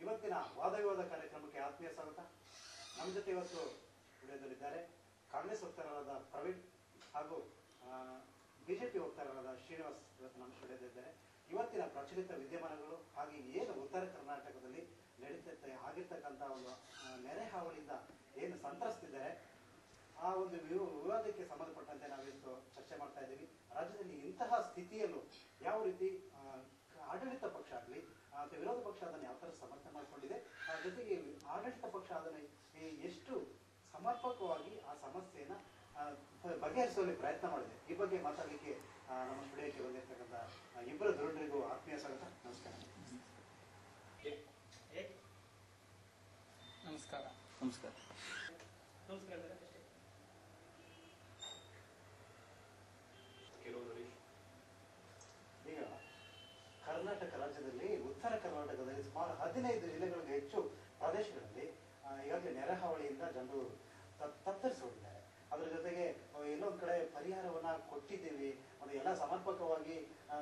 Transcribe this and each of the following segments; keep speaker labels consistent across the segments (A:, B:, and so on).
A: ಇವತ್ತಿನ ವಾದ ವಿವಾದ ಕಾರ್ಯಕ್ರಮಕ್ಕೆ ಆತ್ಮೀಯ ಸ್ವಾಗತ. ನಮ್ಮ ಜೊತೆ ಇವತ್ತು ಸ್ಟುಡಿಯೋದಲ್ಲಿದ್ದಾರೆ ಕಾಂಗ್ರೆಸ್ ವಕ್ತಾರರಾದ ಪ್ರವೀಣ್ ಹಾಗೂ ಬಿಜೆಪಿ ವಕ್ತಾರರಾದ ಶ್ರೀನಿವಾಸ್ ಇವತ್ತು ನಮ್ಮ ಸ್ಟುಡಿಯೋದಲ್ಲಿದ್ದಾರೆ. ಇವತ್ತಿನ ಪ್ರಚಲಿತ ವಿದ್ಯಮಾನಗಳು ಹಾಗೆ ಏನು ಉತ್ತರ ಕರ್ನಾಟಕದಲ್ಲಿ ನಡೀತೈತೆ ಆಗಿರ್ತಕ್ಕಂಥ ಒಂದು ನೆರೆ ಹಾವಳಿಯಿಂದ ಏನು ಸಂತ್ರಸ್ತಿದ್ದಾರೆ ಆ ಒಂದು ವಿವಾದಕ್ಕೆ ಸಂಬಂಧಪಟ್ಟಂತೆ ನಾವಿವತ್ತು ಚರ್ಚೆ ಮಾಡ್ತಾ ಇದ್ದೀವಿ. ರಾಜ್ಯದಲ್ಲಿ ಇಂತಹ ಸ್ಥಿತಿಯಲ್ಲೂ ಯಾವ ರೀತಿ ಆಡಳಿತ ಪಕ್ಷ ಆಗಲಿ ಅಥವಾ ವಿರೋಧ ಪಕ್ಷ ಅದನ್ನು ಯಾವ ಥರ ಸಮರ್ಥನೆ ಮಾಡಿಕೊಂಡಿದೆ, ಜೊತೆಗೆ ಆಡಳಿತ ಪಕ್ಷ ಅದನ್ನು ಎಷ್ಟು ಸಮರ್ಪಕವಾಗಿ ಆ ಸಮಸ್ಯೆಯನ್ನು ಬಗೆಹರಿಸುವಲ್ಲಿ ಪ್ರಯತ್ನ ಮಾಡಿದೆ, ಈ ಬಗ್ಗೆ ಮಾತಾಡಲಿಕ್ಕೆ ನಮ್ಮ ಸ್ಟುಡಿಯೋಕ್ಕೆ ಬಂದಿರತಕ್ಕಂಥ ಇಬ್ಬರು ಧುರೀಣರಿಗೂ ಆತ್ಮೀಯ ಸ್ವಾಗತ. ನಮಸ್ಕಾರ.
B: ನಮಸ್ಕಾರ.
C: ನಮಸ್ಕಾರ.
B: ನಮಸ್ಕಾರ.
A: ಈಗ ಕರ್ನಾಟಕ ರಾಜ್ಯದಲ್ಲಿ ಉತ್ತರ ಕರ್ನಾಟಕದಲ್ಲಿ ಸುಮಾರು 15 ಜಿಲ್ಲೆಗಳಿಗೆ ಹೆಚ್ಚು ಪ್ರದೇಶಗಳಲ್ಲಿ ಈಗಾಗಲೇ ನೆರೆ ಹಾವಳಿಯಿಂದ ಜನರು ತತ್ತರಿಸಿಕೊಂಡಿದ್ದಾರೆ. ಅದರ ಜೊತೆಗೆ ಎಲ್ಲೊಂದು ಕಡೆ ಪರಿಹಾರವನ್ನ ಕೊಟ್ಟಿದ್ದೀವಿ, ಅದು ಎಲ್ಲ ಸಮರ್ಪಕವಾಗಿ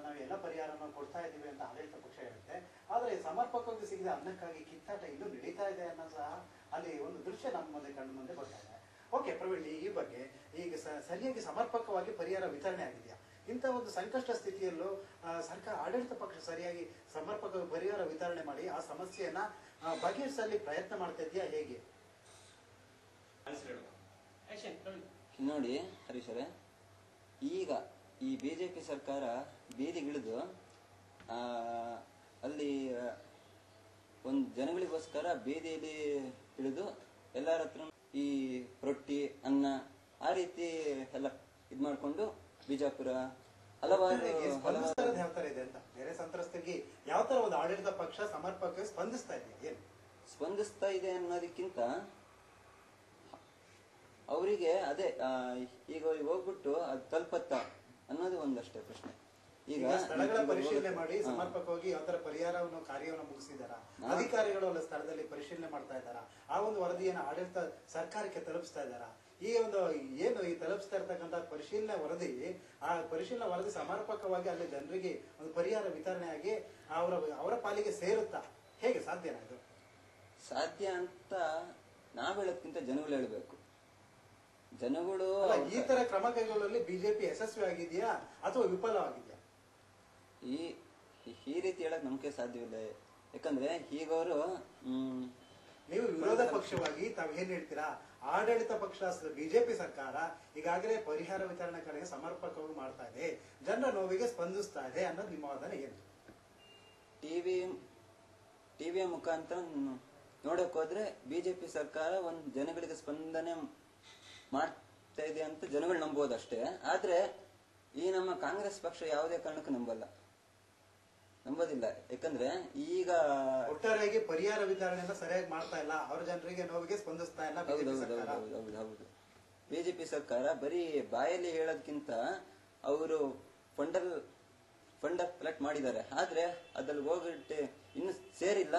A: ನಾವು ಎಲ್ಲ ಪರಿಹಾರವನ್ನು ಕೊಡ್ತಾ ಇದ್ದೀವಿ ಅಂತ ಆಡಳಿತ ಪಕ್ಷ ಹೇಳುತ್ತೆ. ಆದರೆ ಸಮರ್ಪಕವಾಗಿ ಸಿಗದೆ ಅನ್ನಕ್ಕಾಗಿ ಕಿತ್ತಾಟ ಇನ್ನೂ ನಡೀತಾ ಇದೆ ಅನ್ನೋ ಸಹ ಅಲ್ಲಿ ಒಂದು ದೃಶ್ಯ ನಮ್ಮ ಮುಂದೆ ಕಣ್ಣು ಮುಂದೆ ಬರ್ತಾ ಇದೆ. ಓಕೆ ಪ್ರವೀಣ್, ಈ ಬಗ್ಗೆ ಈಗ ಸರಿಯಾಗಿ ಸಮರ್ಪಕವಾಗಿ ಪರಿಹಾರ ವಿತರಣೆ ಆಗಿದೆಯಾ? ಇಂಥ ಒಂದು ಸಂಕಷ್ಟ ಸ್ಥಿತಿಯಲ್ಲೂ ಸರ್ಕಾರ ಆಡಳಿತ ಪಕ್ಷ ಸರಿಯಾಗಿ ಸಮರ್ಪಕ ಪರಿಹಾರ ವಿತರಣೆ ಮಾಡಿ ಆ ಸಮಸ್ಯೆಯನ್ನ ಬಗೆಹರಿಸಲು ಪ್ರಯತ್ನ ಮಾಡ್ತಾ ಇದೆಯಾ, ಹೇಗೆ?
C: ನೋಡಿ ಹರೀಶರೇ, ಈಗ ಈ ಬಿಜೆಪಿ ಸರ್ಕಾರ ಬೀದಿಗಿಳಿದು ಅಲ್ಲಿ ಒಂದು ಜನಗಳಿಗೋಸ್ಕರ ಬೀದಿಯಲ್ಲಿ ಇಳಿದು ಎಲ್ಲರ ಹತ್ರ ಈ ರೊಟ್ಟಿ ಅನ್ನ ಆ ರೀತಿ ಎಲ್ಲ ಇದ್ ಮಾಡ್ಕೊಂಡು ಬಿಜಾಪುರ ಹಲವಾರು
A: ಯಾವ ತರ ಇದೆ ಅಂತ ಬೇರೆ ಸಂತ್ರಸ್ತರಿಗೆ ಯಾವ ತರ ಒಂದು ಆಡಳಿತ ಪಕ್ಷ ಸಮರ್ಪಕ ಸ್ಪಂದಿಸ್ತಾ ಇದೆ, ಏನು
C: ಸ್ಪಂದಿಸ್ತಾ ಇದೆ ಅನ್ನೋದಕ್ಕಿಂತ ಅವರಿಗೆ ಅದೇ ಈಗ ಅವ್ರಿಗೆ ಹೋಗ್ಬಿಟ್ಟು ಅದು ತಲುಪತ್ತ ಅನ್ನೋದು ಒಂದಷ್ಟೇ ಪ್ರಶ್ನೆ.
A: ಈಗ ಸ್ಥಳಗಳ ಪರಿಶೀಲನೆ ಮಾಡಿ ಸಮರ್ಪಕವಾಗಿ ಯಾವ ತರ ಪರಿಹಾರವನ್ನು ಕಾರ್ಯವನ್ನು ಮುಗಿಸಿದಾರ ಅಧಿಕಾರಿಗಳು ಅಲ್ಲ ಸ್ಥಳದಲ್ಲಿ ಪರಿಶೀಲನೆ ಮಾಡ್ತಾ ಇದ್ದಾರಾ? ಆ ಒಂದು ವರದಿಯನ್ನು ಆಡಳಿತ ಸರ್ಕಾರಕ್ಕೆ ತಲುಪಿಸ್ತಾ ಇದ್ದಾರಾ? ಈ ಒಂದು ಏನು ಈ ತಲುಪಿಸ್ತಾ ಇರ್ತಕ್ಕಂಥ ಪರಿಶೀಲನೆ ವರದಿ, ಆ ಪರಿಶೀಲನಾ ವರದಿ ಸಮರ್ಪಕವಾಗಿ ಅಲ್ಲಿ ಜನರಿಗೆ ಒಂದು ಪರಿಹಾರ ವಿತರಣೆಯಾಗಿ ಅವರ ಪಾಲಿಗೆ ಸೇರುತ್ತಾ? ಹೇಗೆ ಸಾಧ್ಯನಾ ಇದು?
C: ಸಾಧ್ಯ ಅಂತ ನಾವ್ ಹೇಳೋದ್ಕಿಂತ ಜನಗಳು ಹೇಳ್ಬೇಕು. ಜನಗಳು
A: ಈ ತರ ಕ್ರಮ ಕೈಗೊಳ್ಳಲು ಬಿಜೆಪಿ ಯಶಸ್ವಿ ಆಗಿದೆಯಾ ಅಥವಾ ವಿಫಲವಾಗಿದೆಯಾ?
C: ಈ ರೀತಿ ಹೇಳಕ್ ನಮ್ಗೆ ಸಾಧ್ಯವಿಲ್ಲ. ಯಾಕಂದ್ರೆ ಹೀಗವರು
A: ನೀವು ವಿರೋಧ ಪಕ್ಷವಾಗಿ ತಾವು ಏನ್ ಹೇಳ್ತೀರಾ? ಆಡಳಿತ ಪಕ್ಷ ಬಿಜೆಪಿ ಸರ್ಕಾರ ಈಗಾಗಲೇ ಪರಿಹಾರ ವಿತರಣೆ ಕಡೆಗೆ ಸಮರ್ಪಕವಾಗಿ ಮಾಡ್ತಾ ಇದೆ, ಜನರ ನೋವಿಗೆ ಸ್ಪಂದಿಸ್ತಾ ಇದೆ ಅನ್ನೋದು ನಿಮ್ಮ ವಾದನೆ ಏನು?
C: ಟಿವಿಯ ಮುಖಾಂತರ ನೋಡಕ್ ಹೋದ್ರೆ ಬಿಜೆಪಿ ಸರ್ಕಾರ ಒಂದು ಜನಗಳಿಗೆ ಸ್ಪಂದನೆ ಮಾಡ್ತಾ ಇದೆ ಅಂತ ಜನಗಳು ನಂಬೋದಷ್ಟೇ. ಆದ್ರೆ ಈ ನಮ್ಮ ಕಾಂಗ್ರೆಸ್ ಪಕ್ಷ ಯಾವುದೇ ಕಾರಣಕ್ಕೂ ನಂಬೋದಿಲ್ಲ. ಯಾಕಂದ್ರೆ ಈಗ
A: ಒಟ್ಟಾರೆಯಾಗಿ ಪರಿಹಾರ ವಿತರಣೆಯನ್ನ ಸರಿಯಾಗಿ ಮಾಡ್ತಾ ಇಲ್ಲ, ಅವ್ರ ಜನರಿಗೆ ನೋವಿಗೆ ಸ್ಪಂದಿಸ್ತಾ ಇಲ್ಲ.
C: ಹೌದು, ಬಿಜೆಪಿ ಸರ್ಕಾರ ಬರೀ ಬಾಯಲ್ಲಿ ಹೇಳೋದಕ್ಕಿಂತ ಅವರು ಫಂಡ್ ಕಲೆಕ್ಟ್ ಮಾಡಿದ್ದಾರೆ. ಆದ್ರೆ ಅದ್ರಲ್ಲಿ ಹೋಗ್ಬಿಟ್ಟು ಇನ್ನು ಸೇರಿಲ್ಲ,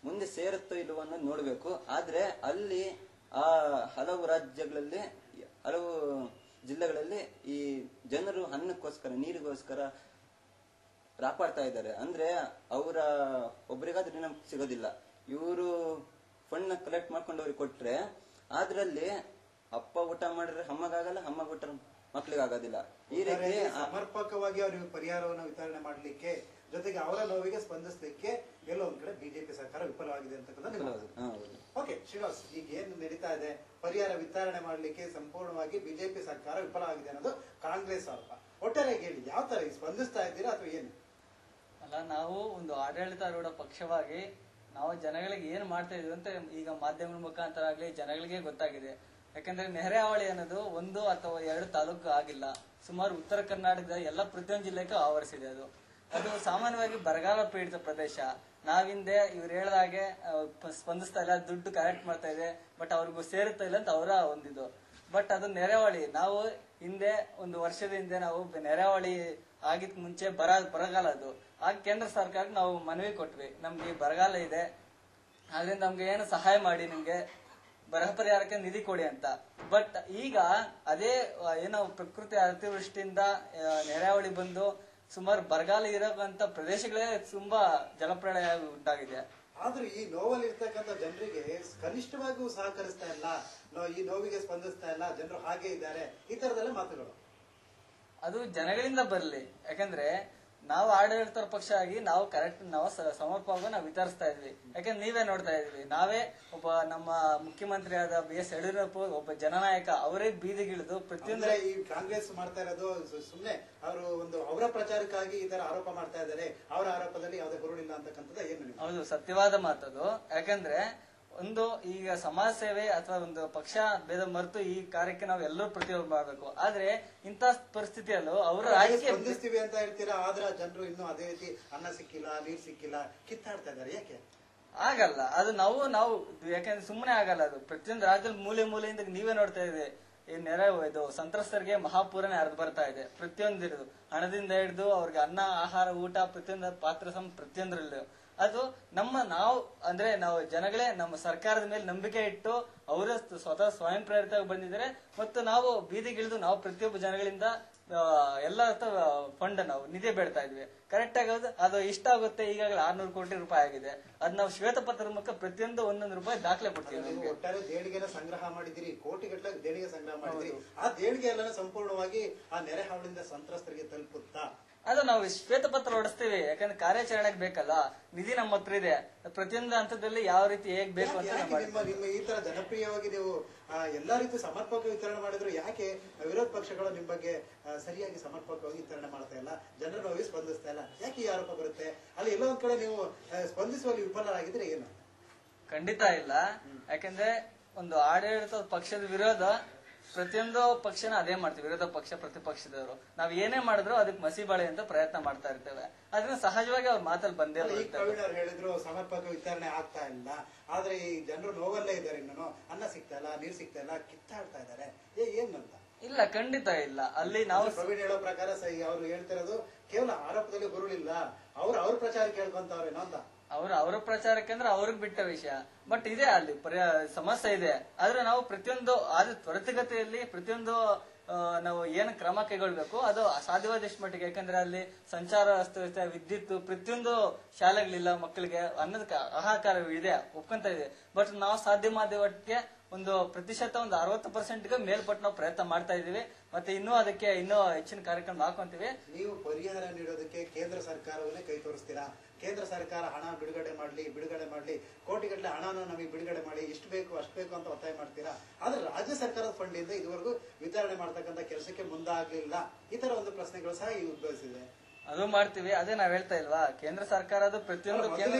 C: ಮುಂದೆ ಸೇರುತ್ತೋ ಇಲ್ವೋ ಅನ್ನೋದು ನೋಡ್ಬೇಕು. ಆದ್ರೆ ಅಲ್ಲಿ ಆ ಹಲವು ರಾಜ್ಯಗಳಲ್ಲಿ ಹಲವು ಜಿಲ್ಲೆಗಳಲ್ಲಿ ಈ ಜನರು ಅನ್ನಕ್ಕೋಸ್ಕರ ನೀರಿಗೋಸ್ಕರ ರಾಪಾಡ್ತಾ ಇದ್ದಾರೆ. ಅಂದ್ರೆ ಅವರ ಒಬ್ಬರಿಗಾದ್ರೂ ನಮ್ಗೆ ಸಿಗೋದಿಲ್ಲ. ಇವರು ಫಂಡ್ ನ ಕಲೆಕ್ಟ್ ಮಾಡ್ಕೊಂಡು ಅವ್ರಿಗೆ ಕೊಟ್ರೆ ಅದ್ರಲ್ಲಿ ಅಪ್ಪ ಊಟ ಮಾಡಿದ್ರೆ ಅಮ್ಮಗಾಗಲ್ಲ, ಅಮ್ಮ ಊಟ ಮಕ್ಳಿಗಾಗೋದಿಲ್ಲ. ಈ ರೀತಿ
A: ಸಮರ್ಪಕವಾಗಿ ಅವ್ರಿಗೆ ಪರಿಹಾರವನ್ನು ವಿತರಣೆ ಮಾಡ್ಲಿಕ್ಕೆ ಜೊತೆಗೆ ಅವರ ನೋವಿಗೆ ಸ್ಪಂದಿಸಲಿಕ್ಕೆ ಎಲ್ಲೋ ಒಂದ್ ಕಡೆ ಬಿಜೆಪಿ ಸರ್ಕಾರ ವಿಫಲವಾಗಿದೆ ಅಂತಕ್ಕಂಥ. ಓಕೆ ಶ್ರೀನಿವಾಸ್, ಈಗ ಏನ್ ನಡೀತಾ ಇದೆ ಪರಿಹಾರ ವಿತರಣೆ ಮಾಡ್ಲಿಕ್ಕೆ ಸಂಪೂರ್ಣವಾಗಿ ಬಿಜೆಪಿ ಸರ್ಕಾರ ವಿಫಲವಾಗಿದೆ ಅನ್ನೋದು ಕಾಂಗ್ರೆಸ್ ಆರೋಪ. ಒಟ್ಟಾರೆ ಹೇಳಿ, ಯಾವ ತರ ಸ್ಪಂದಿಸ್ತಾ ಇದ್ದೀರಾ ಅಥವಾ ಏನು?
B: ಅಲ್ಲ, ನಾವು ಒಂದು ಆಡಳಿತಾರೂಢ ಪಕ್ಷವಾಗಿ ನಾವು ಜನಗಳಿಗೆ ಏನ್ ಮಾಡ್ತಾ ಇದೀವಿ ಅಂತ ಈಗ ಮಾಧ್ಯಮಗಳ ಮುಖಾಂತರ ಆಗ್ಲಿ ಜನಗಳಿಗೆ ಗೊತ್ತಾಗಿದೆ. ಯಾಕಂದ್ರೆ ನೆರೆ ಹಾವಳಿ ಅನ್ನೋದು 1 ಅಥವಾ 2 ತಾಲೂಕು ಆಗಿಲ್ಲ, ಸುಮಾರು ಉತ್ತರ ಕರ್ನಾಟಕದ ಎಲ್ಲ ಪ್ರತಿಯೊಂದು ಜಿಲ್ಲೆಗೂ ಆವರಿಸಿದೆ. ಅದು ಸಾಮಾನ್ಯವಾಗಿ ಬರಗಾಲ ಪೀಡಿತ ಪ್ರದೇಶ. ನಾವಿಂದೆ ಇವ್ರು ಹೇಳ್ದಾಗೆ ಸ್ಪಂದಿಸ್ತಾ ಇಲ್ಲ, ದುಡ್ಡು ಕಲೆಕ್ಟ್ ಮಾಡ್ತಾ ಇದೆ, ಬಟ್ ಅವ್ರಿಗೂ ಸೇರುತ್ತಾ ಇಲ್ಲ ಅಂತ ಅವರ ಒಂದಿದು. ಬಟ್ ಅದು ನೆರೆಹಾವಳಿ. ನಾವು ಹಿಂದೆ 1 ವರ್ಷದ ಹಿಂದೆ ನಾವು ನೆರೆಹಾವಳಿ ಆಗಿದ್ ಮುಂಚೆ ಬರಗಾಲ ಅದು ಆಗ ಕೇಂದ್ರ ಸರ್ಕಾರಕ್ಕೆ ನಾವು ಮನವಿ ಕೊಟ್ವಿ, ನಮ್ಗೆ ಬರಗಾಲ ಇದೆ, ಆದ್ರಿಂದ ನಮ್ಗೆ ಏನು ಸಹಾಯ ಮಾಡಿ, ನಿಮ್ಗೆ ಬರ ಪರಿಹಾರಕ್ಕೆ ನಿಧಿ ಕೊಡಿ ಅಂತ. ಬಟ್ ಈಗ ಅದೇ ಏನೋ ಪ್ರಕೃತಿ ಅತಿವೃಷ್ಟಿಯಿಂದ ನೆರೆಹಾವಳಿ ಬಂದು ಸುಮಾರು ಬರಗಾಲ ಇರೋಂತ ಪ್ರದೇಶಗಳೇ ತುಂಬಾ ಜಲಪ್ರಳಯ ಉಂಟಾಗಿದೆ.
A: ಆದ್ರೂ ಈ ನೋವಲ್ಲಿ ಇರ್ತಕ್ಕಂಥ ಜನರಿಗೆ ಕನಿಷ್ಠವಾಗಿಯೂ ಸಹಕರಿಸ್ತಾ ಇಲ್ಲ, ಈ ನೋವಿಗೆ ಸ್ಪಂದಿಸ್ತಾ ಇಲ್ಲ, ಜನರು ಹಾಗೆ ಇದ್ದಾರೆ, ಈ ತರದೆಲ್ಲ ಮಾತುಗಳು.
B: ಅದು ಜನಗಳಿಂದ ಬರ್ಲಿ. ಯಾಕಂದ್ರೆ ನಾವು ಆಡಳಿತ ಪಕ್ಷ ಆಗಿ ನಾವು ಕರೆಕ್ಟ್ ನಾವು ಸಮರ್ಪಕವಾಗಿ ನಾವು ವಿತರಿಸ್ತಾ ಇದ್ವಿ. ಯಾಕಂದ್ರೆ ನೀವೇ ನೋಡ್ತಾ ಇದ್ವಿ, ನಾವೇ ಒಬ್ಬ ನಮ್ಮ ಮುಖ್ಯಮಂತ್ರಿ ಆದ BS ಯಡಿಯೂರಪ್ಪ ಒಬ್ಬ ಜನನಾಯಕ, ಅವರೇ ಬೀದಿಗಿಳಿದು ಪ್ರತಿಯೊಂದು
A: ಈ ಕಾಂಗ್ರೆಸ್ ಮಾಡ್ತಾ ಇರೋದು ಸುಮ್ನೆ ಅವರು ಒಂದು ಅವರ ಪ್ರಚಾರಕ್ಕಾಗಿ ಈ ತರ ಆರೋಪ ಮಾಡ್ತಾ ಇದ್ದಾರೆ. ಅವರ ಆರೋಪದಲ್ಲಿ ಯಾವುದೇ ಹುರುಳಿಲ್ಲ ಅಂತಕ್ಕಂಥದ್ದು ಏನು?
B: ಹೌದು, ಸತ್ಯವಾದ ಮಾತದು. ಯಾಕಂದ್ರೆ ಒಂದು ಈಗ ಸಮಾಜ ಸೇವೆ ಅಥವಾ ಒಂದು ಪಕ್ಷ ಭೇದ ಮರೆತು ಈ ಕಾರ್ಯಕ್ಕೆ ನಾವು ಎಲ್ಲರೂ ಪ್ರತಿಯೊಬ್ಬರು ಮಾಡಬೇಕು. ಆದ್ರೆ ಇಂತ ಪರಿಸ್ಥಿತಿಯಲ್ಲೂ ಅವರು
A: ಸ್ಪಂದಿಸ್ತೀವಿ ಅಂತ ಹೇಳ್ತೀರಾ, ಆದ್ರೆ ಜನರು ಇನ್ನೂ ಅದೇ ರೀತಿ ಅನ್ನ ಸಿಕ್ಕಿಲ್ಲ, ನೀರ್ ಸಿಕ್ಕಿಲ್ಲ, ಕಿತ್ತಾಡ್ತಾ ಇದ್ದಾರೆ. ಯಾಕೆ
B: ಆಗಲ್ಲ? ಅದು ನಾವು ಯಾಕಂದ್ರೆ ಸುಮ್ಮನೆ ಆಗಲ್ಲ. ಅದು ಪ್ರತಿಯೊಂದು ರಾಜ್ಯದಲ್ಲಿ ಮೂಲೆ ಮೂಲೆಯಿಂದ ನೀವೇ ನೋಡ್ತಾ ಇದ್ದೀವಿ, ಈ ನೆರೆ ಇದು ಸಂತ್ರಸ್ತರಿಗೆ ಮಹಾಪೂರನೇ ಹರಿದು ಬರ್ತಾ ಇದೆ. ಪ್ರತಿಯೊಂದು ಹಿಡಿದು ಹಣದಿಂದ ಹಿಡಿದು ಅವ್ರಿಗೆ ಅನ್ನ, ಆಹಾರ, ಊಟ, ಪ್ರತಿಯೊಂದು ಪಾತ್ರ ಪ್ರತಿಯೊಂದರಲ್ಲೂ ಅದು ನಾವು ಜನಗಳೇ ನಮ್ಮ ಸರ್ಕಾರದ ಮೇಲೆ ನಂಬಿಕೆ ಇಟ್ಟು ಅವರ ಸ್ವತಃ ಸ್ವಯಂ ಪ್ರೇರಿತವಾಗಿ ಬಂದಿದ್ದಾರೆ. ಮತ್ತು ನಾವು ಬೀದಿಗಿಳಿದು ನಾವು ಪ್ರತಿಯೊಬ್ಬ ಜನಗಳಿಂದ ಎಲ್ಲ ಫಂಡ್ ನಾವು ನಿಧಿ ಬೇಡ್ತಾ ಇದ್ವಿ. ಕರೆಕ್ಟ್ ಆಗಿ ಅದು ಇಷ್ಟ ಆಗುತ್ತೆ. ಈಗಾಗಲೇ 600 ಕೋಟಿ ರೂಪಾಯಿ ಆಗಿದೆ. ಅದ್ ನಾವು ಶ್ವೇತಪತ್ರದ ಮೂಲಕ ಪ್ರತಿಯೊಂದು 1 ರೂಪಾಯಿ ದಾಖಲೆ ಕೊಡ್ತೀವಿ.
A: ಒಟ್ಟಾರೆ ದೇಣಿಗೆನ ಸಂಗ್ರಹ ಮಾಡಿದಿರಿ, ಕೋಟಿಗಟ್ಟಲೆ ದೇಣಿಗೆ ಸಂಗ್ರಹ ಮಾಡಿದಿರಿ. ಆ ದೇಣಿಗೆ ಎಲ್ಲ ಸಂಪೂರ್ಣವಾಗಿ ಆ ನೆರೆ ಹಾವಳಿಯಿಂದ ಸಂತ್ರಸ್ತರಿಗೆ ತಲುಪುತ್ತಾ?
B: ಅದು ನಾವು ಶ್ವೇತಪತ್ರ ಹೊಡಿಸ್ತೀವಿ. ಯಾಕಂದ್ರೆ ಕಾರ್ಯಾಚರಣೆಗೆ ಬೇಕಲ್ಲ, ನಿಧಿ ನಮ್ಮ ಹತ್ರ ಇದೆ. ಪ್ರತಿಯೊಂದು ಹಂತದಲ್ಲಿ ಯಾವ ರೀತಿ ಹೇಗ್ ಬೇಕು ಅಂತ
A: ನಿಮ್ಮ ಈ ತರ ಜನಪ್ರಿಯವಾಗಿ ನೀವು ಎಲ್ಲಾ ರೀತಿ ಸಮರ್ಪಕ ವಿತರಣೆ ಮಾಡಿದ್ರು, ಯಾಕೆ ವಿರೋಧ ಪಕ್ಷಗಳು ನಿಮ್ ಬಗ್ಗೆ ಸರಿಯಾಗಿ ಸಮರ್ಪಕವಾಗಿ ವಿತರಣೆ ಮಾಡ್ತಾ ಇಲ್ಲ, ಜನರ ನೋವಿಗೆ ಸ್ಪಂದಿಸ್ತಾ ಇಲ್ಲ? ಯಾಕೆ ಈ ಆರೋಪ ಬರುತ್ತೆ? ಅಲ್ಲಿ ಎಲ್ಲೋ ಒಂದ್ ಕಡೆ ನೀವು ಸ್ಪಂದಿಸುವಲ್ಲಿ ವಿಫಲರಾಗಿದ್ರೆ ಏನು?
B: ಖಂಡಿತ ಇಲ್ಲ. ಯಾಕಂದ್ರೆ ಒಂದು ಆಡಳಿತ ಪಕ್ಷದ ವಿರೋಧ ಪ್ರತಿಯೊಂದು ಪಕ್ಷನ ಅದೇ ಮಾಡ್ತೀವಿ. ವಿರೋಧ ಪಕ್ಷ ಪ್ರತಿಪಕ್ಷದವರು ನಾವ್ ಏನೇ ಮಾಡಿದ್ರು ಅದಕ್ಕೆ ಮಸಿಬಾಳೆ ಅಂತ ಪ್ರಯತ್ನ ಮಾಡ್ತಾ ಇರ್ತೇವೆ. ಅದನ್ನ ಸಹಜವಾಗಿ ಅವ್ರ ಮಾತಲ್ಲಿ ಬಂದೇ
A: ಪ್ರವೀಣ್ ಅವ್ರು ಹೇಳಿದ್ರು ಸಮರ್ಪಕ ವಿತರಣೆ ಆಗ್ತಾ ಇಲ್ಲ, ಆದ್ರೆ ಈ ಜನರು ನೋವಲ್ಲೇ ಇದ್ದಾರೆ, ಇನ್ನೂ ಅನ್ನ ಸಿಗ್ತಾ ಇಲ್ಲ, ನೀರ್ ಸಿಗ್ತಾ ಇಲ್ಲ, ಕಿತ್ತಾಡ್ತಾ ಇದ್ದಾರೆ. ಏನಂತ?
B: ಇಲ್ಲ, ಖಂಡಿತ ಇಲ್ಲ. ಅಲ್ಲಿ ನಾವು
A: ಪ್ರವೀಣ್ ಹೇಳೋ ಪ್ರಕಾರ ಅವ್ರು ಹೇಳ್ತಿರೋದು ಕೇವಲ ಆರೋಪದಲ್ಲಿ ಗುರುಳಿಲ್ಲ, ಅವ್ರ ಪ್ರಚಾರ ಕೇಳ್ಕೊಂತವ್ರೇನೋ ಅಂತ.
B: ಅವ್ರ ಪ್ರಚಾರಕ್ಕೆ ಅಂದ್ರೆ ಅವ್ರಿಗೆ ಬಿಟ್ಟ ವಿಷಯ. ಬಟ್ ಇದೆ ಅಲ್ಲಿ ಸಮಸ್ಯೆ ಇದೆ. ಆದ್ರೆ ನಾವು ಪ್ರತಿಯೊಂದು ತ್ವರಿತಗತಿಯಲ್ಲಿ ಪ್ರತಿಯೊಂದು ನಾವು ಏನು ಕ್ರಮ ಕೈಗೊಳ್ಬೇಕು ಅದು ಸಾಧ್ಯವಾದಷ್ಟು ಮಟ್ಟಿಗೆ. ಯಾಕಂದ್ರೆ ಅಲ್ಲಿ ಸಂಚಾರ ವ್ಯವಸ್ಥೆ, ವಿದ್ಯುತ್, ಪ್ರತಿಯೊಂದು ಶಾಲೆಗಳಿಲ್ಲ, ಮಕ್ಕಳಿಗೆ ಅನ್ನದ ಹಾಹಾಕಾರ ಇದೆ, ಒಪ್ಕೊಂತ ಇದೆ. ಬಟ್ ನಾವು ಸಾಧ್ಯ ಮಟ್ಟಿಗೆ ಒಂದು ಪ್ರತಿಶತ ಒಂದು 60% ಮೇಲ್ಪಟ್ಟು ನಾವು ಪ್ರಯತ್ನ ಮಾಡ್ತಾ ಇದೀವಿ. ಮತ್ತೆ ಅದಕ್ಕೆ ಇನ್ನೂ ಹೆಚ್ಚಿನ ಕಾರ್ಯಕ್ರಮ ಹಾಕೊಂತೀವಿ.
A: ನೀವು ಪರಿಹಾರ ನೀಡೋದಕ್ಕೆ ಕೇಂದ್ರ ಸರ್ಕಾರವನ್ನೇ ಕೈ ತೋರಿಸ್ತೀರಾ? ಕೇಂದ್ರ ಸರ್ಕಾರ ಹಣ ಬಿಡುಗಡೆ ಮಾಡ್ಲಿ, ಕೋಟಿಗಟ್ಟಲೆ ಹಣನ ನಮಗೆ ಬಿಡುಗಡೆ ಮಾಡಿ, ಇಷ್ಟು ಬೇಕು ಅಷ್ಟು ಬೇಕು ಅಂತ ಒತ್ತಾಯ ಮಾಡ್ತೀರಾ. ಆದ್ರೆ ರಾಜ್ಯ ಸರ್ಕಾರದ ಫಂಡ್ ಇಂದ ಇದುವರೆಗೂ ವಿತರಣೆ ಮಾಡ್ತಕ್ಕಂಥ ಕೆಲಸಕ್ಕೆ ಮುಂದಾಗ್ಲಿಲ್ಲ. ಈ ತರ ಒಂದು ಪ್ರಶ್ನೆಗಳು ಸಹ ಉದ್ಭವಿಸಿದೆ.
B: ಅದು ಮಾಡ್ತೀವಿ. ಅದೇ ನಾವ್ ಹೇಳ್ತಾ ಇಲ್ವಾ, ಕೇಂದ್ರ ಸರ್ಕಾರದ ಪ್ರತಿಯೊಂದು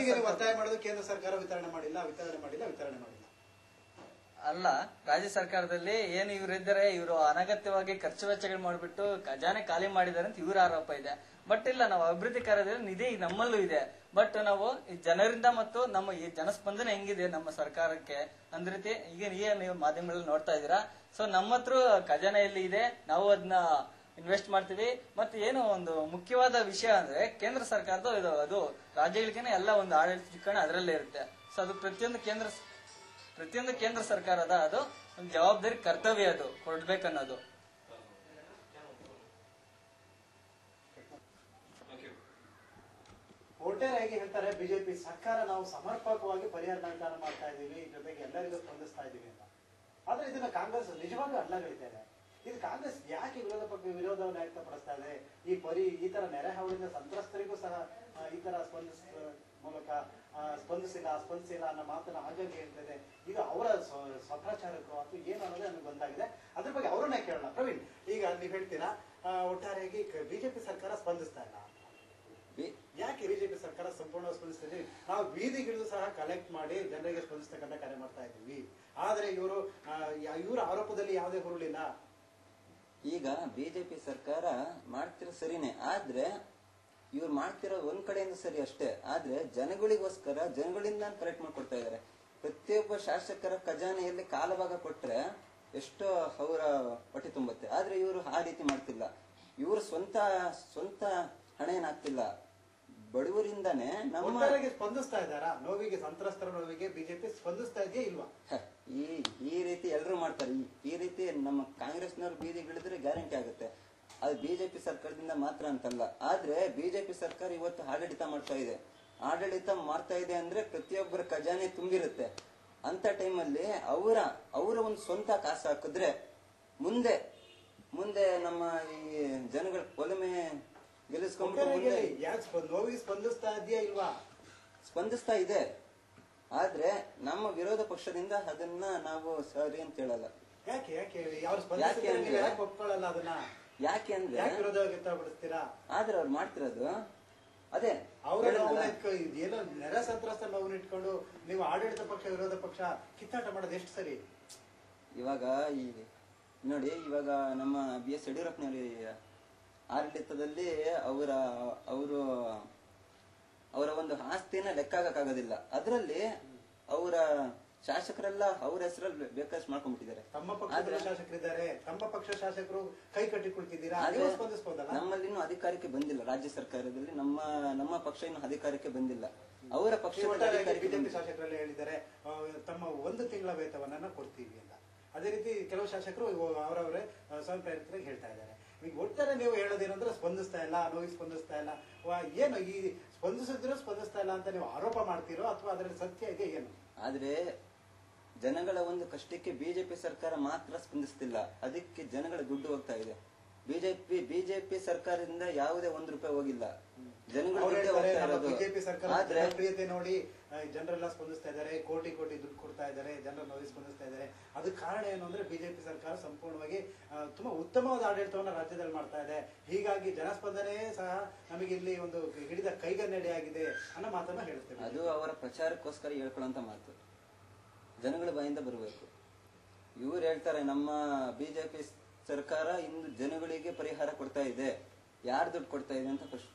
A: ಒತ್ತಾಯ ಮಾಡೋದು ಕೇಂದ್ರ ಸರ್ಕಾರ ವಿತರಣೆ ಮಾಡಿಲ್ಲ.
B: ಅಲ್ಲ, ರಾಜ್ಯ ಸರ್ಕಾರದಲ್ಲಿ ಏನು ಇವರಿದ್ದಾರೆ, ಇವರು ಅನಗತ್ಯವಾಗಿ ಖರ್ಚು ವೆಚ್ಚಗಳು ಮಾಡಿಬಿಟ್ಟು ಖಜಾನೆ ಖಾಲಿ ಮಾಡಿದ್ದಾರೆ ಅಂತ ಇವ್ರ ಆರೋಪ ಇದೆ. ಬಟ್ ಇಲ್ಲ, ನಾವು ಅಭಿವೃದ್ಧಿ ಕಾರ್ಯದಲ್ಲಿ ನಿಧಿ ನಮ್ಮಲ್ಲೂ ಇದೆ. ಬಟ್ ನಾವು ಈ ಜನರಿಂದ ಮತ್ತು ನಮ್ಮ ಈ ಜನಸ್ಪಂದನೆ ಹೆಂಗಿದೆ ನಮ್ಮ ಸರ್ಕಾರಕ್ಕೆ ಅಂದ ರೀತಿ ಈಗ ನೀವು ಮಾಧ್ಯಮಗಳಲ್ಲಿ ನೋಡ್ತಾ ಇದ್ದೀರಾ. ಸೊ ನಮ್ಮ ಹತ್ರ ಖಜಾನೆಯಲ್ಲಿ ಇದೆ, ನಾವು ಅದನ್ನ ಇನ್ವೆಸ್ಟ್ ಮಾಡ್ತೀವಿ. ಮತ್ತೆ ಏನು ಒಂದು ಮುಖ್ಯವಾದ ವಿಷಯ ಅಂದ್ರೆ ಕೇಂದ್ರ ಸರ್ಕಾರದ ಅದು ರಾಜ್ಯಗಳಿಗೇನೆ ಎಲ್ಲ ಒಂದು ಆಡಳಿತ ಚಿಕ್ಕಣ ಅದರಲ್ಲೇ ಇರುತ್ತೆ. ಸೊ ಅದು ಪ್ರತಿಯೊಂದು ಕೇಂದ್ರ ಸರ್ಕಾರದ ಅದು ಒಂದು ಜವಾಬ್ದಾರಿ, ಕರ್ತವ್ಯ ಅದು ಕೊಡ್ಬೇಕನ್ನೋದು.
A: ಒಟ್ಟಾರೆಯಾಗಿ ಹೇಳ್ತಾರೆ ಬಿಜೆಪಿ ಸರ್ಕಾರ ನಾವು ಸಮರ್ಪಕವಾಗಿ ಪರಿಹಾರ ನಿಧಾನ ಮಾಡ್ತಾ ಇದೀವಿ, ಜೊತೆಗೆ ಎಲ್ಲರಿಗೂ ಸ್ಪಂದಿಸ್ತಾ ಇದೀವಿ ಅಂತ. ಆದ್ರೆ ಇದನ್ನ ಕಾಂಗ್ರೆಸ್ ನಿಜವಾಗ್ಲೂ ಅಲ್ಲಗಳಿದ್ದಾರೆ. ಇದು ಕಾಂಗ್ರೆಸ್ ಯಾಕೆ ವಿರೋಧವನ್ನು ವ್ಯಕ್ತಪಡಿಸ್ತಾ ಇದೆ? ಈ ತರ ನೆರೆ ಹಾವಳಿಯಿಂದ ಸಂತ್ರಸ್ತರಿಗೂ ಸಹ ಈ ತರ ಸ್ಪಂದಿಸಿಲ್ಲ ಅನ್ನೋ ಮಾತನ್ನ ಆಗಾಗ್ಗೆ ಹೇಳ್ತಿದೆ. ಇದು ಅವರ ಸ್ವಪ್ರಚಾರಕ್ಕೂ ಅಥವಾ ಏನು ಅನ್ನೋದೇ ನಮ್ಗೆ ಗೊತ್ತಾಗಿದೆ. ಅದ್ರ ಬಗ್ಗೆ ಅವರನ್ನೇ ಕೇಳೋಣ. ಪ್ರವೀಣ್, ಈಗ ನೀವ್ ಹೇಳ್ತೀರಾ ಒಟ್ಟಾರೆಯಾಗಿ ಬಿಜೆಪಿ ಸರ್ಕಾರ ಸ್ಪಂದಿಸ್ತಾ ಇಲ್ಲ. ಯಾಕೆ ಬಿಜೆಪಿ ಸರ್ಕಾರ ಸಂಪೂರ್ಣ ಸ್ಪಂದಿಸ್ತಾ ಇದೀವಿ? ನಾವು ಬೀದಿಗಿಳಿದು ಸಹ ಕಲೆಕ್ಟ್ ಮಾಡಿ ಜನರಿಗೆ ಸ್ಪಂದಿಸ್ತಕ್ಕಂಥ ಕಾರ್ಯ ಮಾಡ್ತಾ ಇದ್ದೀವಿ. ಆದ್ರೆ ಇವರ ಆರೋಪದಲ್ಲಿ ಯಾವುದೇ ಹುರುಳಿಲ್ಲ.
C: ಈಗ ಬಿಜೆಪಿ ಸರ್ಕಾರ ಮಾಡ್ತಿರೋ ಸರಿನೇ, ಆದ್ರೆ ಇವ್ರು ಮಾಡ್ತಿರೋ ಒಂದ್ ಕಡೆಯಿಂದ ಸರಿ ಅಷ್ಟೇ. ಆದ್ರೆ ಜನಗಳಿಗೋಸ್ಕರ ಜನಗಳಿಂದ ಕಲೆಕ್ಟ್ ಮಾಡ್ಕೊಡ್ತಾ ಇದಾರೆ. ಪ್ರತಿಯೊಬ್ಬ ಶಾಸಕರ ಖಜಾನೆಯಲ್ಲಿ ಕಾಲಭಾಗ ಕೊಟ್ರೆ ಎಷ್ಟೋ ಅವರ ಹೊಟ್ಟೆ ತುಂಬುತ್ತೆ. ಆದ್ರೆ ಇವರು ಆ ರೀತಿ ಮಾಡ್ತಿಲ್ಲ. ಇವರು ಸ್ವಂತ ಹಣ ಏನಾಗ್ತಿಲ್ಲ, ಬಡವರಿಂದಾನೆ ನಮ್ಮ
A: ಸ್ಪಂದಿಸ್ತಾ ಇದ್ದಾರಾ? ನೋವಿಗೆ, ಸಂತ್ರಸ್ತರ ನೋವಿಗೆ ಬಿಜೆಪಿ ಸ್ಪಂದಿಸ್ತಾ ಇದೆಯಾ ಇಲ್ವಾ?
C: ಈ ರೀತಿ ಎಲ್ಲರೂ ಮಾಡ್ತಾರೆ. ಈ ರೀತಿ ನಮ್ಮ ಕಾಂಗ್ರೆಸ್ನವ್ರು ಬೀದಿಗಿಳಿದ್ರೆ ಗ್ಯಾರಂಟಿ ಆಗುತ್ತೆ. ಅದು ಬಿಜೆಪಿ ಸರ್ಕಾರದಿಂದ ಮಾತ್ರ ಅಂತಲ್ಲ. ಆದ್ರೆ ಬಿಜೆಪಿ ಸರ್ಕಾರ ಇವತ್ತು ಆಡಳಿತ ಮಾಡ್ತಾ ಇದೆ. ಆಡಳಿತ ಮಾಡ್ತಾ ಇದೆ ಅಂದ್ರೆ ಪ್ರತಿಯೊಬ್ಬರ ಖಜಾನೆ ತುಂಬಿರುತ್ತೆ. ಅಂತ ಟೈಮಲ್ಲಿ ಅವರ ಒಂದು ಸ್ವಂತ ಕಾಸು ಹಾಕಿದ್ರೆ ಮುಂದೆ ನಮ್ಮ ಈ ಜನಗಳ ಒಲಮೆ ಗೆಲ್ಲಿಸ್ಕೊಂಡು
A: ನೋವಿಗೆ ಸ್ಪಂದಿಸ್ತಾ ಇದೆಯಾ ಇಲ್ವಾ?
C: ಸ್ಪಂದಿಸ್ತಾ ಇದೆ. ಆದ್ರೆ ನಮ್ಮ ವಿರೋಧ ಪಕ್ಷದಿಂದ ಅದನ್ನ ನಾವು ಸರಿ ಅಂತ ಹೇಳಲ್ಲ.
A: ಒಪ್ಕೊಳ್ಳಲ್ಲ ಅದನ್ನ.
C: ಯಾಕೆ ಅಂದ್ರೆ
A: ವಿರೋಧ ವ್ಯಕ್ತಪಡಿಸ್ತೀರಾ?
C: ಆದ್ರೆ ಅವ್ರು ಮಾಡ್ತಿರೋದು ಅದೇ.
A: ಏನೋ ನೆರೆ ಸಂತ್ರಸ್ತ ನೋವು ಇಟ್ಕೊಂಡು ನೀವು ಆಡಳಿತ ಪಕ್ಷ ವಿರೋಧ ಪಕ್ಷ ಕಿತ್ತಾಟ ಮಾಡೋದು ಎಷ್ಟು ಸರಿ?
C: ಇವಾಗ ನೋಡಿ, ಇವಾಗ ನಮ್ಮ BS ಯಡಿಯೂರಪ್ಪನವರ ಆಡಳಿತದಲ್ಲಿ ಅವರ ಒಂದು ಆಸ್ತಿನ ಲೆಕ್ಕ ಹಾಕಕ್ಕಾಗೋದಿಲ್ಲ. ಅದರಲ್ಲಿ ಅವರ ಶಾಸಕರೆಲ್ಲ ಅವ್ರ ಹೆಸರಲ್ಲಿ ಬೇಕಾದಷ್ಟು ಮಾಡ್ಕೊಂಡ್ಬಿಟ್ಟಿದ್ದಾರೆ.
A: ತಮ್ಮ ಪಕ್ಷದ ಶಾಸಕರಿದ್ದಾರೆ, ತಮ್ಮ ಪಕ್ಷ ಶಾಸಕರು ಕೈ ಕಟ್ಟಿ ಕುಳಿತಿದ್ದೀರಾ.
C: ನಮ್ಮಲ್ಲಿ ಇನ್ನೂ ಅಧಿಕಾರಕ್ಕೆ ಬಂದಿಲ್ಲ. ರಾಜ್ಯ ಸರ್ಕಾರದಲ್ಲಿ ನಮ್ಮ ಪಕ್ಷ ಇನ್ನೂ ಅಧಿಕಾರಕ್ಕೆ ಬಂದಿಲ್ಲ. ಅವರ ಪಕ್ಷ
A: ಬಿಜೆಪಿ ಶಾಸಕರೆಲ್ಲ ಹೇಳಿದ್ದಾರೆ ತಮ್ಮ 1 ತಿಂಗಳ ವೇತನವನ್ನ ಕೊಡ್ತೀವಿ ಅಂತ. ಅದೇ ರೀತಿ ಕೆಲವು ಶಾಸಕರು ಅವರವರೇ ಸ್ವಯಂ ಪ್ರೇರಿತರಾಗಿ ಹೇಳ್ತಾ ಇದ್ದಾರೆ. ಈಗ ಒಟ್ಟಾರೆ ನೀವು ಹೇಳೋದೇನಂದ್ರೆ ಸ್ಪಂದಿಸ್ತಾ ಇಲ್ಲ, ನೋವಿಗೆ ಸ್ಪಂದಿಸ್ತಾ ಇಲ್ಲ. ಏನು ಈ ಸ್ಪಂದಿಸಿದ್ರು ಸ್ಪಂದಿಸ್ತಾ ಇಲ್ಲ ಅಂತ ನೀವು ಆರೋಪ ಮಾಡ್ತೀರೋ ಅಥವಾ ಅದರಲ್ಲಿ ಸತ್ಯ ಇದೆ ಏನು?
C: ಆದ್ರೆ ಜನಗಳ ಒಂದು ಕಷ್ಟಕ್ಕೆ ಬಿಜೆಪಿ ಸರ್ಕಾರ ಮಾತ್ರ ಸ್ಪಂದಿಸ್ತಿಲ್ಲ. ಅದಕ್ಕೆ ಜನಗಳ ದುಡ್ಡು ಹೋಗ್ತಾ ಇದೆ. ಬಿಜೆಪಿ ಸರ್ಕಾರದಿಂದ ಯಾವುದೇ 1 ರೂಪಾಯಿ ಹೋಗಿಲ್ಲ.
A: ಬಿಜೆಪಿ ಸರ್ಕಾರ ಜನಪ್ರಿಯತೆ ನೋಡಿ ಜನರೆಲ್ಲ ಸ್ಪಂದಿಸ್ತಾ ಇದ್ದಾರೆ, ಕೋಟಿ ದುಡ್ಡು ಕೊಡ್ತಾ ಇದ್ದಾರೆ, ಜನರ ನೋವಿಗೆ ಸ್ಪಂದಿಸ್ತಾ ಇದ್ದಾರೆ. ಅದಕ್ಕೆ ಕಾರಣ ಏನು ಅಂದ್ರೆ ಬಿಜೆಪಿ ಸರ್ಕಾರ ಸಂಪೂರ್ಣವಾಗಿ ತುಂಬಾ ಉತ್ತಮವಾದ ಆಡಳಿತವನ್ನ ರಾಜ್ಯದಲ್ಲಿ ಮಾಡ್ತಾ ಇದೆ. ಹೀಗಾಗಿ ಜನಸ್ಪಂದನೆ ಸಹ ನಮಗೆ ಇಲ್ಲಿ ಒಂದು ಹಿಡಿದ ಕೈಗನ್ನಡಿ ಆಗಿದೆ ಅನ್ನೋ ಮಾತನ್ನ ಹೇಳ್ತೇವೆ.
C: ಅದು ಅವರ ಪ್ರಚಾರಕ್ಕೋಸ್ಕರ ಹೇಳ್ಕೊಳ್ಳುವಂತ ಮಾತು, ಜನಗಳ ಬಾಯಿಂದ ಬರಬೇಕು. ಇವ್ರು ಹೇಳ್ತಾರೆ ನಮ್ಮ ಬಿಜೆಪಿ ಸರ್ಕಾರ ಇಂದು ಜನಗಳಿಗೆ ಪರಿಹಾರ ಕೊಡ್ತಾ ಇದೆ. ಯಾರು ದುಡ್ಡು ಕೊಡ್ತಾ ಇದೆ ಅಂತ ಫಸ್ಟ್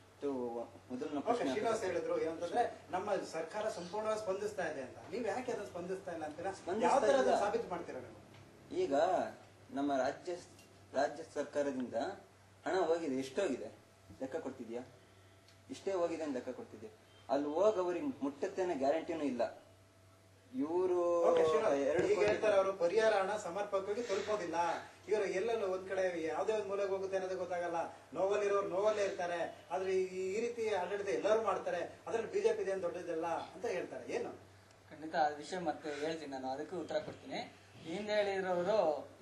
C: ಮೊದಲು
A: ಶ್ರೀನಿವಾಸ್ ಹೇಳಿದ್ರು ಏನಂತಂದ್ರೆ ನಮ್ಮ ಸರ್ಕಾರ ಸಂಪೂರ್ಣವಾಗಿ ಸ್ಪಂದಿಸ್ತಾ ಇದೆ ಅಂತ. ನೀವ್ ಯಾಕೆ ಅದನ್ನ ಸ್ಪಂದಿಸ್ತಾ ಇಲ್ಲ ಅಂತೀರಾ? ಯಾವ ತರ ಸಾಬೀತು ಮಾಡ್ತೀರಾ ನೀವು?
C: ಈಗ ನಮ್ಮ ರಾಜ್ಯ ಸರ್ಕಾರದಿಂದ ಹಣ ಹೋಗಿದೆ, ಎಷ್ಟೋಗಿದೆ ಲೆಕ್ಕ ಕೊಡ್ತಿದ್ಯಾ? ಇಷ್ಟೇ ಹೋಗಿದೆ ಅಂತ ಲೆಕ್ಕ ಕೊಡ್ತಿದ್ಯಾ? ಅಲ್ಲಿ ಹೋಗ ಅವ್ರಿಗೆ ಮುಟ್ಟತ್ತೇನೆ ಗ್ಯಾರಂಟಿನೂ ಇಲ್ಲ. ಇವರು
A: ಅವರು ಪರಿಹಾರ ಹಣ ಸಮರ್ಪಕವಾಗಿ ತಲುಪೋದಿಲ್ಲ. ಇವರು ಎಲ್ಲೆಲ್ಲ ಒಂದ್ ಕಡೆ ಯಾವ್ದೇ ಒಂದ್ ಮೂಲೆಗೆ ಹೋಗುತ್ತೆ ಅನ್ನೋದು ಗೊತ್ತಾಗಲ್ಲ. ನೋವಲ್ಲಿರೋರು ನೋವಲ್ಲೇ ಇರ್ತಾರೆ. ಆದ್ರೆ ಈ ರೀತಿ ಆಡಳಿತ ಎಲ್ಲರೂ ಮಾಡ್ತಾರೆ. ಅದ್ರಲ್ಲಿ ಬಿಜೆಪಿ ಏನ್ ದೊಡ್ಡದಲ್ಲ ಅಂತ ಹೇಳ್ತಾರೆ. ಏನು
B: ಖಂಡಿತ ಆ ವಿಷಯ ಮತ್ತೆ ಹೇಳ್ತೀನಿ ನಾನು, ಅದಕ್ಕೂ ಉತ್ತರ ಕೊಡ್ತೀನಿ. ಹಿಂದೆ ಹೇಳಿರೋರು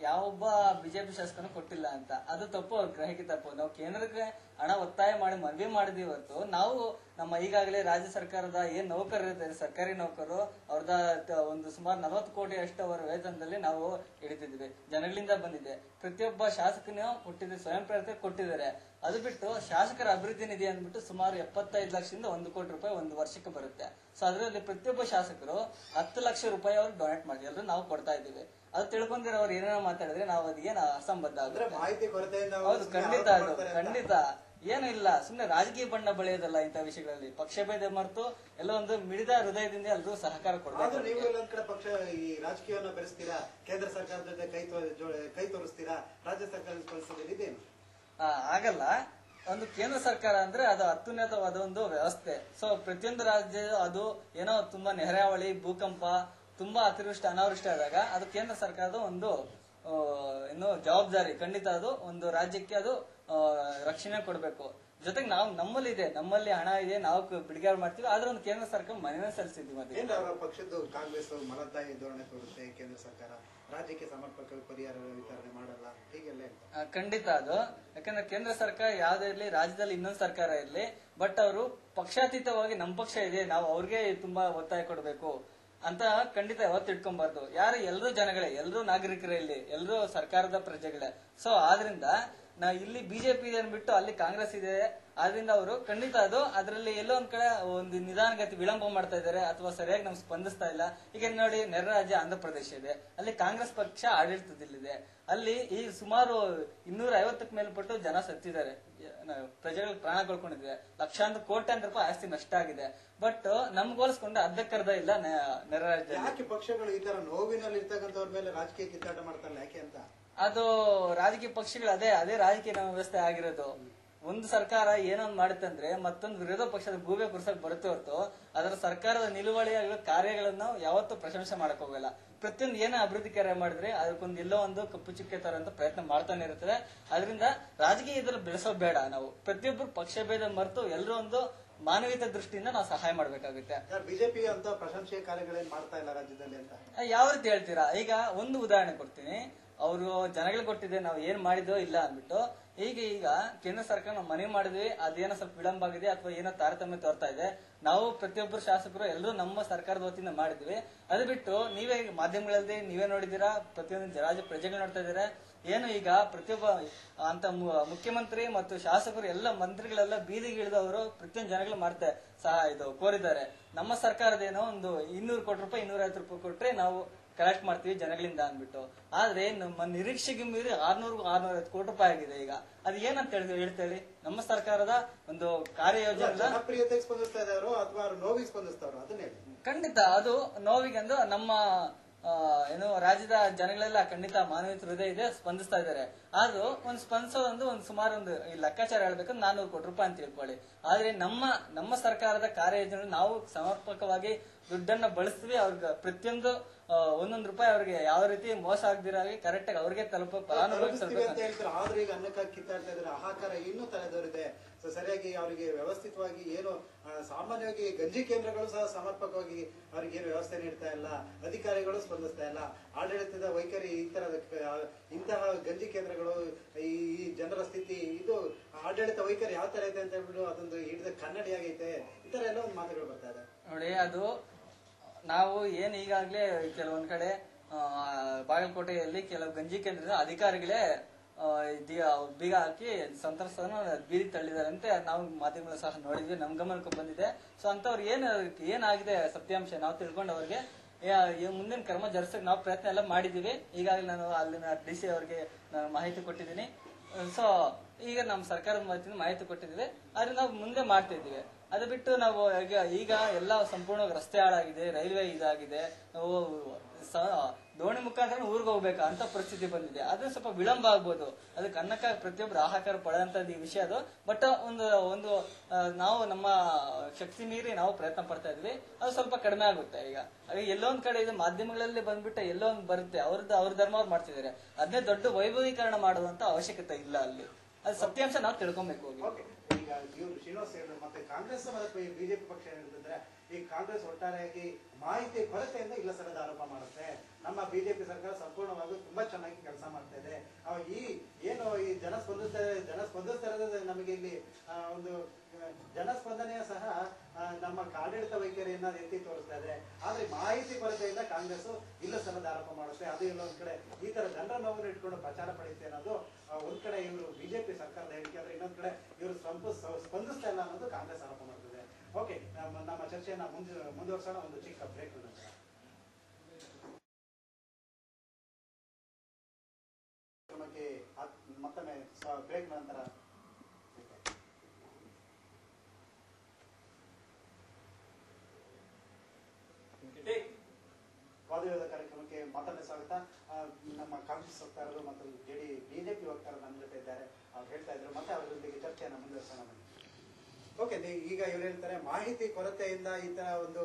B: ಯಾವೊಬ್ಬ ಬಿಜೆಪಿ ಶಾಸಕನು ಕೊಟ್ಟಿಲ್ಲ ಅಂತ. ಅದು ತಪ್ಪು, ಅವ್ರ ಗ್ರಹಿಕೆ ತಪ್ಪು. ನಾವು ಕೇಂದ್ರಕ್ಕೆ ಹಣ ಒತ್ತಾಯ ಮಾಡಿ ಮನವಿ ಮಾಡಿದ್ವಿ ಹೊರತು ನಾವು ನಮ್ಮ ಈಗಾಗಲೇ ರಾಜ್ಯ ಸರ್ಕಾರದ ಏನ್ ನೌಕರರು ಇರ್ತಾರೆ, ಸರ್ಕಾರಿ ನೌಕರರು, ಅವ್ರದ ಒಂದು ಸುಮಾರು 40 ಕೋಟಿ ಅಷ್ಟು ಅವರ ವೇತನದಲ್ಲಿ ನಾವು ಹಿಡಿತಿದ್ವಿ. ಜನಗಳಿಂದ ಬಂದಿದೆ. ಪ್ರತಿಯೊಬ್ಬ ಶಾಸಕನು ಕೊಟ್ಟಿದ್ದೆ, ಸ್ವಯಂ ಪ್ರೇರಿತ ಕೊಟ್ಟಿದ್ದಾರೆ. ಅದು ಬಿಟ್ಟು ಶಾಸಕರ ಅಭಿವೃದ್ಧಿ ನಿಧಿ ಅಂದ್ಬಿಟ್ಟು ಸುಮಾರು 75 ಲಕ್ಷದಿಂದ 1 ಕೋಟಿ ರೂಪಾಯಿ ಒಂದು ವರ್ಷಕ್ಕೆ ಬರುತ್ತೆ. ಸೊ ಅದರಲ್ಲಿ ಪ್ರತಿಯೊಬ್ಬ ಶಾಸಕರು 10 ಲಕ್ಷ ರೂಪಾಯಿ ಅವ್ರು ಡೊನೇಟ್ ಮಾಡಿದ್ರು, ನಾವು ಕೊಡ್ತಾ ಇದ್ದೀವಿ. ಅದು ತಿಳ್ಕೊಂಡಿರೋ ಅವ್ರು ಏನೇನೋ ಮಾತಾಡಿದ್ರೆ ನಾವು ಅದೇನು ಅಸಂಬದ್ಧ ಆಗುತ್ತೆ. ಹೌದು, ಖಂಡಿತ ಏನು ಇಲ್ಲ. ಸುಮ್ನೆ ರಾಜಕೀಯ ಬಣ್ಣ ಬಳಿಯೋದಲ್ಲ ಇಂಥ ವಿಷಯಗಳಲ್ಲಿ. ಪಕ್ಷಭೇದ ಮರೆತು ಎಲ್ಲ ಒಂದು ಮಿಡಿದ ಹೃದಯದಿಂದ ಎಲ್ಲರೂ ಸಹಕಾರ ಕೊಡ್ತಾರೆ.
A: ನೀವು ಎಲ್ಲೊಂದ್ ಕಡೆ ಪಕ್ಷ ಈ ರಾಜಕೀಯವನ್ನ ಬೆರೆಸ್ತೀರಾ, ಕೇಂದ್ರ ಸರ್ಕಾರದ ಜೊತೆ ಕೈ ತೋರಿಸ್ತೀರಾ, ರಾಜ್ಯ ಸರ್ಕಾರದ ಪರಿಸ್ಥಿತಿ ಇದೇನು?
B: ಆಗಲ್ಲ. ಒಂದು ಕೇಂದ್ರ ಸರ್ಕಾರ ಅಂದ್ರೆ ಅದು ಅತ್ಯುನ್ನತವಾದ ಒಂದು ವ್ಯವಸ್ಥೆ. ಸೊ ಪ್ರತಿಯೊಂದು ರಾಜ್ಯ ಅದು ಏನೋ ತುಂಬಾ ನೆರೆಹಾವಳಿ, ಭೂಕಂಪ, ತುಂಬಾ ಅತಿವೃಷ್ಟಿ ಅನಾವೃಷ್ಟಿ ಆದಾಗ ಅದು ಕೇಂದ್ರ ಸರ್ಕಾರದ ಒಂದು ಏನು ಜವಾಬ್ದಾರಿ. ಖಂಡಿತ ಅದು ಒಂದು ರಾಜ್ಯಕ್ಕೆ ಅದು ರಕ್ಷಣೆ ಕೊಡಬೇಕು. ಜೊತೆಗೆ ನಮ್ಮಲ್ಲಿ ಹಣ ಇದೆ, ನಾವು ಬಿಡುಗಡೆ ಮಾಡ್ತೀವಿ. ಆದ್ರೆ ಒಂದು ಕೇಂದ್ರ ಸರ್ಕಾರ ಮನವಿ ಸಲ್ಲಿಸಿದ್ವಿ. ಮತ್ತೆ
A: ಅವರ ಪಕ್ಷದ್ದು ಕಾಂಗ್ರೆಸ್ ಮಲತಾಯಿ ಧೋರಣೆ ತೋರುತ್ತೆ. ಕೇಂದ್ರ ಸರ್ಕಾರ ರಾಜ್ಯಕ್ಕೆ ಸಮರ್ಪಕ ಪರಿಹಾರ ವಿತರಣೆ ಮಾಡಲ್ಲ, ಹೀಗೆಲ್ಲ
B: ಖಂಡಿತ ಅದು. ಯಾಕಂದ್ರೆ ಕೇಂದ್ರ ಸರ್ಕಾರ ಯಾವ್ದೇ ಇರ್ಲಿ, ರಾಜ್ಯದಲ್ಲಿ ಇನ್ನೊಂದು ಸರ್ಕಾರ ಇರ್ಲಿ, ಬಟ್ ಅವರು ಪಕ್ಷಾತೀತವಾಗಿ ನಮ್ಮ ಪಕ್ಷ ಇದೆ, ನಾವು ಅವ್ರಿಗೆ ತುಂಬಾ ಒತ್ತಾಯ ಕೊಡಬೇಕು ಅಂತ ಖಂಡಿತ ಯಾವತ್ತು ಇಟ್ಕೊಂಬಾರ್ದು. ಯಾರು ಎಲ್ಲರೂ ಜನಗಳೇ, ಎಲ್ಲರೂ ನಾಗರಿಕರೇ, ಇಲ್ಲಿ ಎಲ್ಲರೂ ಸರ್ಕಾರದ ಪ್ರಜೆಗಳೇ. ಸೊ ಆದ್ರಿಂದ ಇಲ್ಲಿ ಬಿಜೆಪಿ ಇದೆ ಅನ್ಬಿಟ್ಟು ಅಲ್ಲಿ ಕಾಂಗ್ರೆಸ್ ಇದೆ. ಆದ್ರಿಂದ ಅವರು ಖಂಡಿತ ಅದು ಅದರಲ್ಲಿ ಎಲ್ಲೋ ಒಂದ್ ಕಡೆ ಒಂದು ನಿಧಾನಗತಿ ವಿಳಂಬ ಮಾಡ್ತಾ ಇದ್ದಾರೆ ಅಥವಾ ಸರಿಯಾಗಿ ನಮ್ಗೆ ಸ್ಪಂದಿಸ್ತಾ ಇಲ್ಲ. ಈಗ ನೋಡಿ, ನೆರೆ ರಾಜ್ಯ ಆಂಧ್ರ ಪ್ರದೇಶ ಇದೆ, ಅಲ್ಲಿ ಕಾಂಗ್ರೆಸ್ ಪಕ್ಷ ಆಡಳಿತದಲ್ಲಿದೆ. ಅಲ್ಲಿ ಈ ಸುಮಾರು 250ಕ್ಕೆ ಮೇಲ್ಪಟ್ಟು ಜನ ಸತ್ತಿದ್ದಾರೆ, ಪ್ರಜೆಗಳು ಪ್ರಾಣ ಕಳ್ಕೊಂಡಿದ್ದಾರೆ, ಲಕ್ಷಾಂತರ ಕೋಟ್ಯಾಂತರ ರೂಪಾಯಿ ಆಸ್ತಿ ನಷ್ಟ ಆಗಿದೆ. ಬಟ್ ನಮ್ಗೋಲಿಸ್ಕೊಂಡು ಅರ್ಧಕ್ಕರ್ಧ ಇಲ್ಲ ನೆರೆ ರಾಜ್ಯ.
A: ಯಾಕೆ ಪಕ್ಷಗಳು ಈ ತರ ನೋವಿನಲ್ಲಿ ಇರ್ತಕ್ಕಂಥವ್ರ ಮೇಲೆ ರಾಜಕೀಯ ಕಿತ್ತಾಟ ಮಾಡ್ತಾರಲ್ಲ, ಯಾಕೆ ಅಂತ?
B: ಅದು ರಾಜಕೀಯ ಪಕ್ಷಗಳು ಅದೇ ರಾಜಕೀಯ ವ್ಯವಸ್ಥೆ ಆಗಿರೋದು. ಒಂದು ಸರ್ಕಾರ ಏನೊಂದು ಮಾಡುತ್ತಂದ್ರೆ ಮತ್ತೊಂದು ವಿರೋಧ ಪಕ್ಷದ ಗೂಬೆ ಕುರ್ಸಕ್ ಬರುತ್ತೆ ಹೊರತು ಅದರ ಸರ್ಕಾರದ ನಿಲುವಳಿ ಕಾರ್ಯಗಳನ್ನು ಯಾವತ್ತೂ ಪ್ರಶಂಸೆ ಮಾಡಕ್ ಹೋಗಲ್ಲ. ಪ್ರತಿಯೊಂದು ಏನೇ ಅಭಿವೃದ್ಧಿ ಕಾರ್ಯ ಮಾಡಿದ್ರೆ ಅದಕ್ಕೊಂದು ಎಲ್ಲೋ ಒಂದು ಕಪ್ಪು ಚುಕ್ಕೆ ತರಂತ ಪ್ರಯತ್ನ ಮಾಡ್ತಾನೆ ಇರುತ್ತದೆ. ಅದರಿಂದ ರಾಜಕೀಯದಲ್ಲಿ ಬೆಳೆಸೋ ಬೇಡ. ನಾವು ಪ್ರತಿಯೊಬ್ಬರು ಪಕ್ಷ ಭೇದ ಮರೆತು ಎಲ್ಲರೂ ಒಂದು ಮಾನವೀಯತೆ ದೃಷ್ಟಿಯಿಂದ ನಾವು ಸಹಾಯ ಮಾಡ್ಬೇಕಾಗುತ್ತೆ.
A: ಬಿಜೆಪಿ ಅಂತ ಪ್ರಶಂಸೆಯ ಕಾರ್ಯಗಳೇನ್ ಮಾಡ್ತಾ ಇಲ್ಲ ರಾಜ್ಯದಲ್ಲಿ ಅಂತ
B: ಯಾವ ರೀತಿ ಹೇಳ್ತೀರಾ? ಈಗ ಒಂದು ಉದಾಹರಣೆ ಕೊಡ್ತೀನಿ. ಅವರು ಜನಗಳಿಗೆ ಕೊಟ್ಟಿದೆ ನಾವು ಏನ್ ಮಾಡಿದೋ ಇಲ್ಲ ಅಂದ್ಬಿಟ್ಟು ಈಗ ಕೇಂದ್ರ ಸರ್ಕಾರ ನಾವು ಮನವಿ ಮಾಡಿದ್ವಿ, ಅದೇನೋ ಸ್ವಲ್ಪ ವಿಳಂಬ ಆಗಿದೆ ಅಥವಾ ಏನೋ ತಾರತಮ್ಯ ತೋರ್ತಾ ಇದೆ. ನಾವು ಪ್ರತಿಯೊಬ್ಬರು ಶಾಸಕರು ಎಲ್ಲರೂ ನಮ್ಮ ಸರ್ಕಾರದ ವತಿಯಿಂದ ಮಾಡಿದ್ವಿ. ಅದು ಬಿಟ್ಟು ನೀವೇ ಮಾಧ್ಯಮಗಳಲ್ಲಿ ನೀವೇ ನೋಡಿದೀರಾ, ಪ್ರತಿಯೊಂದು ರಾಜ್ಯ ಪ್ರಜೆಗಳು ನೋಡ್ತಾ ಇದಾರೆ. ಏನು ಈಗ ಪ್ರತಿಯೊಬ್ಬ ಅಂತ ಮುಖ್ಯಮಂತ್ರಿ ಮತ್ತು ಶಾಸಕರು ಎಲ್ಲ ಮಂತ್ರಿಗಳೆಲ್ಲ ಬೀದಿಗೆ ಇಳಿದವರು ಪ್ರತಿಯೊಂದು ಜನಗಳು ಮಾಡ್ತಾರೆ ಇದು ಕೋರಿದ್ದಾರೆ. ನಮ್ಮ ಸರ್ಕಾರದೇನೋ ಒಂದು 200 ಕೋಟಿ ರೂಪಾಯಿ 250 ರೂಪಾಯಿ ಕೊಟ್ರೆ ನಾವು ಕಲೆಕ್ಟ್ ಮಾಡ್ತೀವಿ ಜನಗಳಿಂದ ಅಂದ್ಬಿಟ್ಟು. ಆದ್ರೆ ನಮ್ಮ ನಿರೀಕ್ಷೆಗೆ ಮೀರಿ 600-650 ಕೋಟಿ ರೂಪಾಯಿ ಆಗಿದೆ. ಈಗ ಅದು ಏನಂತ ಹೇಳ್ತೇಳಿ? ನಮ್ಮ ಸರ್ಕಾರದ ಒಂದು ಕಾರ್ಯಯೋಜನೆ
A: ಜನಪ್ರಿಯತೆಗೆ ಸ್ಪಂದಿಸ್ತಾ ಇದಾರೋ ಅಥವಾ ನೋವಿಗೆ ಸ್ಪಂದಿಸ್ತಾರೋ ಅದನ್ನೇ
B: ಖಂಡಿತ ಅದು ನೋವಿಗೆ ಅಂದು ನಮ್ಮ ಏನು ರಾಜ್ಯದ ಜನಗಳೆಲ್ಲ ಖಂಡಿತ ಮಾನವೀಯ ಹೃದಯ ಇದೆ, ಸ್ಪಂದಿಸ್ತಾ ಇದ್ದಾರೆ. ಆದ್ರೂ ಒಂದು ಸ್ಪಂದಿಸೋದೊಂದು ಒಂದು ಸುಮಾರು ಒಂದು ಈ ಲೆಕ್ಕಾಚಾರ ಹೇಳ್ಬೇಕಂದ್ರೆ 400 ಕೋಟಿ ರೂಪಾಯಿ ಅಂತ ತಿಳ್ಕೊಳ್ಳಿ. ಆದ್ರೆ ನಮ್ಮ ಸರ್ಕಾರದ ಕಾರ್ಯಯೋಜನೆ ನಾವು ಸಮರ್ಪಕವಾಗಿ ದುಡ್ಡನ್ನ ಬಳಸ್ತೀವಿ. ಅವ್ರಿಗೆ ಪ್ರತಿಯೊಂದು ಒಂದೊಂದು ರೂಪಾಯಿ ಅವ್ರಿಗೆ ಯಾವ ರೀತಿ ಮೋಸ ಆಗದಿರಾಗಿ ಕರೆಕ್ಟ್ ಆಗಿ ಅವ್ರಿಗೆ ತಲುಪೋ ಫಲಾನುಭವಿ.
A: ಆದ್ರೆ ಈಗ ಅನ್ನಕ್ಕಾಗಿ ಕಿತ್ತಾಡ್ತಾ ಇದ್ರೆ ಆಹಾಕಾರ ಇನ್ನೂ ತಲೆದೋರಿದೆ. ಸರಿಯಾಗಿ ಅವರಿಗೆ ವ್ಯವಸ್ಥಿತವಾಗಿ ಏನು ಸಾಮಾನ್ಯವಾಗಿ ಗಂಜಿ ಕೇಂದ್ರಗಳು ಸಹ ಸಮರ್ಪಕವಾಗಿ ಅವ್ರಿಗೆ ಏನು ವ್ಯವಸ್ಥೆ ನೀಡ್ತಾ ಇಲ್ಲ, ಅಧಿಕಾರಿಗಳು ಸ್ಪಂದಿಸ್ತಾ ಇಲ್ಲ. ಆಡಳಿತದ ವೈಖರಿ ಇಂತಹ ಗಂಜಿ ಕೇಂದ್ರಗಳು ಈ ಜನರ ಸ್ಥಿತಿ ಇದು ಆಡಳಿತ ವೈಖರಿ ಯಾವ ತರ ಐತೆ ಅಂತ ಹೇಳ್ಬಿಟ್ಟು ಅದೊಂದು ಹಿಡಿದ ಕನ್ನಡಿ ಆಗೈತೆ. ಈ ತರ ಎಲ್ಲ ಒಂದು ಮಾತುಗಳು ಬರ್ತಾ ಇದೆ
B: ನೋಡಿ. ಅದು ನಾವು ಏನ್ ಈಗಾಗ್ಲೇ ಕೆಲವೊಂದ್ ಕಡೆ ಬಾಗಲಕೋಟೆಯಲ್ಲಿ ಕೆಲವು ಗಂಜಿ ಕೇಂದ್ರದ ಅಧಿಕಾರಿಗಳೇ ಬೀಗ ಹಾಕಿ ಸಂತ್ರಸ್ತನ ಬೀದಿ ತಳ್ಳಿದಾರಂತೆ ನಾವು ಮಾಧ್ಯಮಗಳು ಸಹ ನೋಡಿದ್ವಿ, ನಮ್ ಗಮನಕ್ಕೆ ಬಂದಿದೆ. ಸೊ ಅಂತವ್ರು ಏನಾಗಿದೆ ಸತ್ಯಾಂಶ ನಾವು ತಿಳ್ಕೊಂಡು ಅವ್ರಿಗೆ ಮುಂದಿನ ಕ್ರಮ ಜರುಗಿಸಕ್ಕೆ ನಾವು ಪ್ರಯತ್ನ ಎಲ್ಲ ಮಾಡಿದೀವಿ. ಈಗಾಗಲೇ ನಾನು ಅಲ್ಲಿನ DC ಅವ್ರಿಗೆ ನಾನು ಮಾಹಿತಿ ಕೊಟ್ಟಿದ್ದೀನಿ. ಸೊ ಈಗ ನಮ್ಮ ಸರ್ಕಾರದ ವತಿಯಿಂದ ಮಾಹಿತಿ ಕೊಟ್ಟಿದ್ದೀವಿ. ಆದ್ರೆ ನಾವು ಮುಂದೆ ಮಾಡ್ತಾ ಇದ್ದೀವಿ. ಅದು ಬಿಟ್ಟು ನಾವು ಈಗ ಎಲ್ಲ ಸಂಪೂರ್ಣ ರಸ್ತೆ ಹಾಳಾಗಿದೆ, ರೈಲ್ವೆ ಇದಾಗಿದೆ, ನಾವು ದೋಣಿ ಮುಖಾಂತರ ಊರಿಗೆ ಹೋಗ್ಬೇಕಾ ಅಂತ ಪರಿಸ್ಥಿತಿ ಬಂದಿದೆ. ಅದನ್ನ ಸ್ವಲ್ಪ ವಿಳಂಬ ಆಗ್ಬೋದು. ಅದಕ್ಕೆ ಅನ್ನಕ್ಕಾಗಿ ಪ್ರತಿಯೊಬ್ಬರು ಆಹಾಕಾರ ಪಡೆದಂತದ್ದು ಈ ವಿಷಯ ಅದು. ಬಟ್ ಒಂದು ನಾವು ನಮ್ಮ ಶಕ್ತಿ ಮೀರಿ ನಾವು ಪ್ರಯತ್ನ ಪಡ್ತಾ ಇದ್ವಿ. ಅದು ಸ್ವಲ್ಪ ಕಡಿಮೆ ಆಗುತ್ತೆ. ಈಗ ಎಲ್ಲೊಂದ್ ಕಡೆ ಇದು ಮಾಧ್ಯಮಗಳಲ್ಲಿ ಬಂದ್ಬಿಟ್ಟು ಎಲ್ಲೋ ಒಂದು ಬರುತ್ತೆ, ಅವ್ರ ಧರ್ಮ ಅವ್ರು ಮಾಡ್ತಿದ್ದಾರೆ. ಅದನ್ನೇ ದೊಡ್ಡ ವೈಭವೀಕರಣ ಮಾಡುವಂತ ಅವಶ್ಯಕತೆ ಇಲ್ಲ. ಅಲ್ಲಿ ಅದು ಸತ್ಯಾಂಶ ನಾವು ತಿಳ್ಕೊಬೇಕು.
A: ಈಗ ಇವರು ಶ್ರೀನಿವಾಸ್ ಹೇಳಿದ್ರು ಮತ್ತೆ ಕಾಂಗ್ರೆಸ್ ಮತ್ತು ಬಿಜೆಪಿ ಪಕ್ಷ ಏನಂತಂದ್ರೆ ಈ ಕಾಂಗ್ರೆಸ್ ಒಟ್ಟಾರೆಯಾಗಿ ಮಾಹಿತಿ ಕೊರತೆಯಿಂದ ಇಲ್ಲಸಲ್ಲದ ಆರೋಪ ಮಾಡುತ್ತೆ. ನಮ್ಮ ಬಿಜೆಪಿ ಸರ್ಕಾರ ಸಂಪೂರ್ಣವಾಗಿ ತುಂಬಾ ಚೆನ್ನಾಗಿ ಕೆಲಸ ಮಾಡ್ತಾ ಇದೆ. ಈ ಏನು ಈ ಜನ ಸ್ಪಂದಿಸ್ತಾ ಇರೋದು ನಮಗೆ ಇಲ್ಲಿ ಒಂದು ಜನಸ್ಪಂದನೆಯ ಸಹ ನಮ್ಮ ಆಡಳಿತ ವೈಖರಿಯನ್ನ ಎತ್ತಿ ತೋರಿಸ್ತಾ ಇದೆ. ಆದ್ರೆ ಮಾಹಿತಿ ಕೊರತೆಯಿಂದ ಕಾಂಗ್ರೆಸ್ ಇಲ್ಲಸಲ್ಲದ ಆರೋಪ ಮಾಡುತ್ತೆ. ಅದು ಎಲ್ಲೊಂದ್ ಕಡೆ ಈ ತರ ಜನರ ನೋವನ್ನು ಇಟ್ಕೊಂಡು ಪ್ರಚಾರ ಪಡೆಯುತ್ತೆ ಅನ್ನೋದು ಒಂದ್ ಕಡೆ ಇವರು ಬಿಜೆಪಿ ಸರ್ಕಾರದ ಹೇಳಿಕೆ. ಆದ್ರೆ ಇನ್ನೊಂದ್ ಕಡೆ ಇವರು ಸ್ಪಂದಿಸ್ತಾ ಇಲ್ಲ ಅನ್ನೋದು ಕಾಂಗ್ರೆಸ್ ಆರೋಪ ಮಾಡ್ತಿದೆ. ಓಕೆ, ನಮ್ಮ ಚರ್ಚೆಯನ್ನ ಮುಂದುವರ್ಸೋಣ ಒಂದು ಚಿಕ್ಕ ಬ್ರೇಕ್ ನಂತರ. ಮತ್ತೊಮ್ಮೆ ಬ್ರೇಕ್ ನಂತರ ವಾದವಿವಾದ ಕಾರ್ಯಕ್ರಮಕ್ಕೆ ಮತ್ತೊಮ್ಮೆ ಸ್ವಾಗತ. ನಮ್ಮ ಕಾಂಗ್ರೆಸ್ ವಕ್ತಾರರು ಮತ್ತು ಬಿಜೆಪಿ ವಕ್ತಾರರು ನಮ್ಮ ಜೊತೆ ಇದ್ದಾರೆ. ಅವ್ರು ಹೇಳ್ತಾ ಇದ್ರು ಮತ್ತೆ ಅವರೊಂದಿಗೆ ಚರ್ಚೆಯನ್ನು ಮುಂದುವರ್ಸೋಣ. ಓಕೆ, ಈಗ ಇವ್ರು ಹೇಳ್ತಾರೆ ಮಾಹಿತಿ ಕೊರತೆಯಿಂದ ಈ ತರ ಒಂದು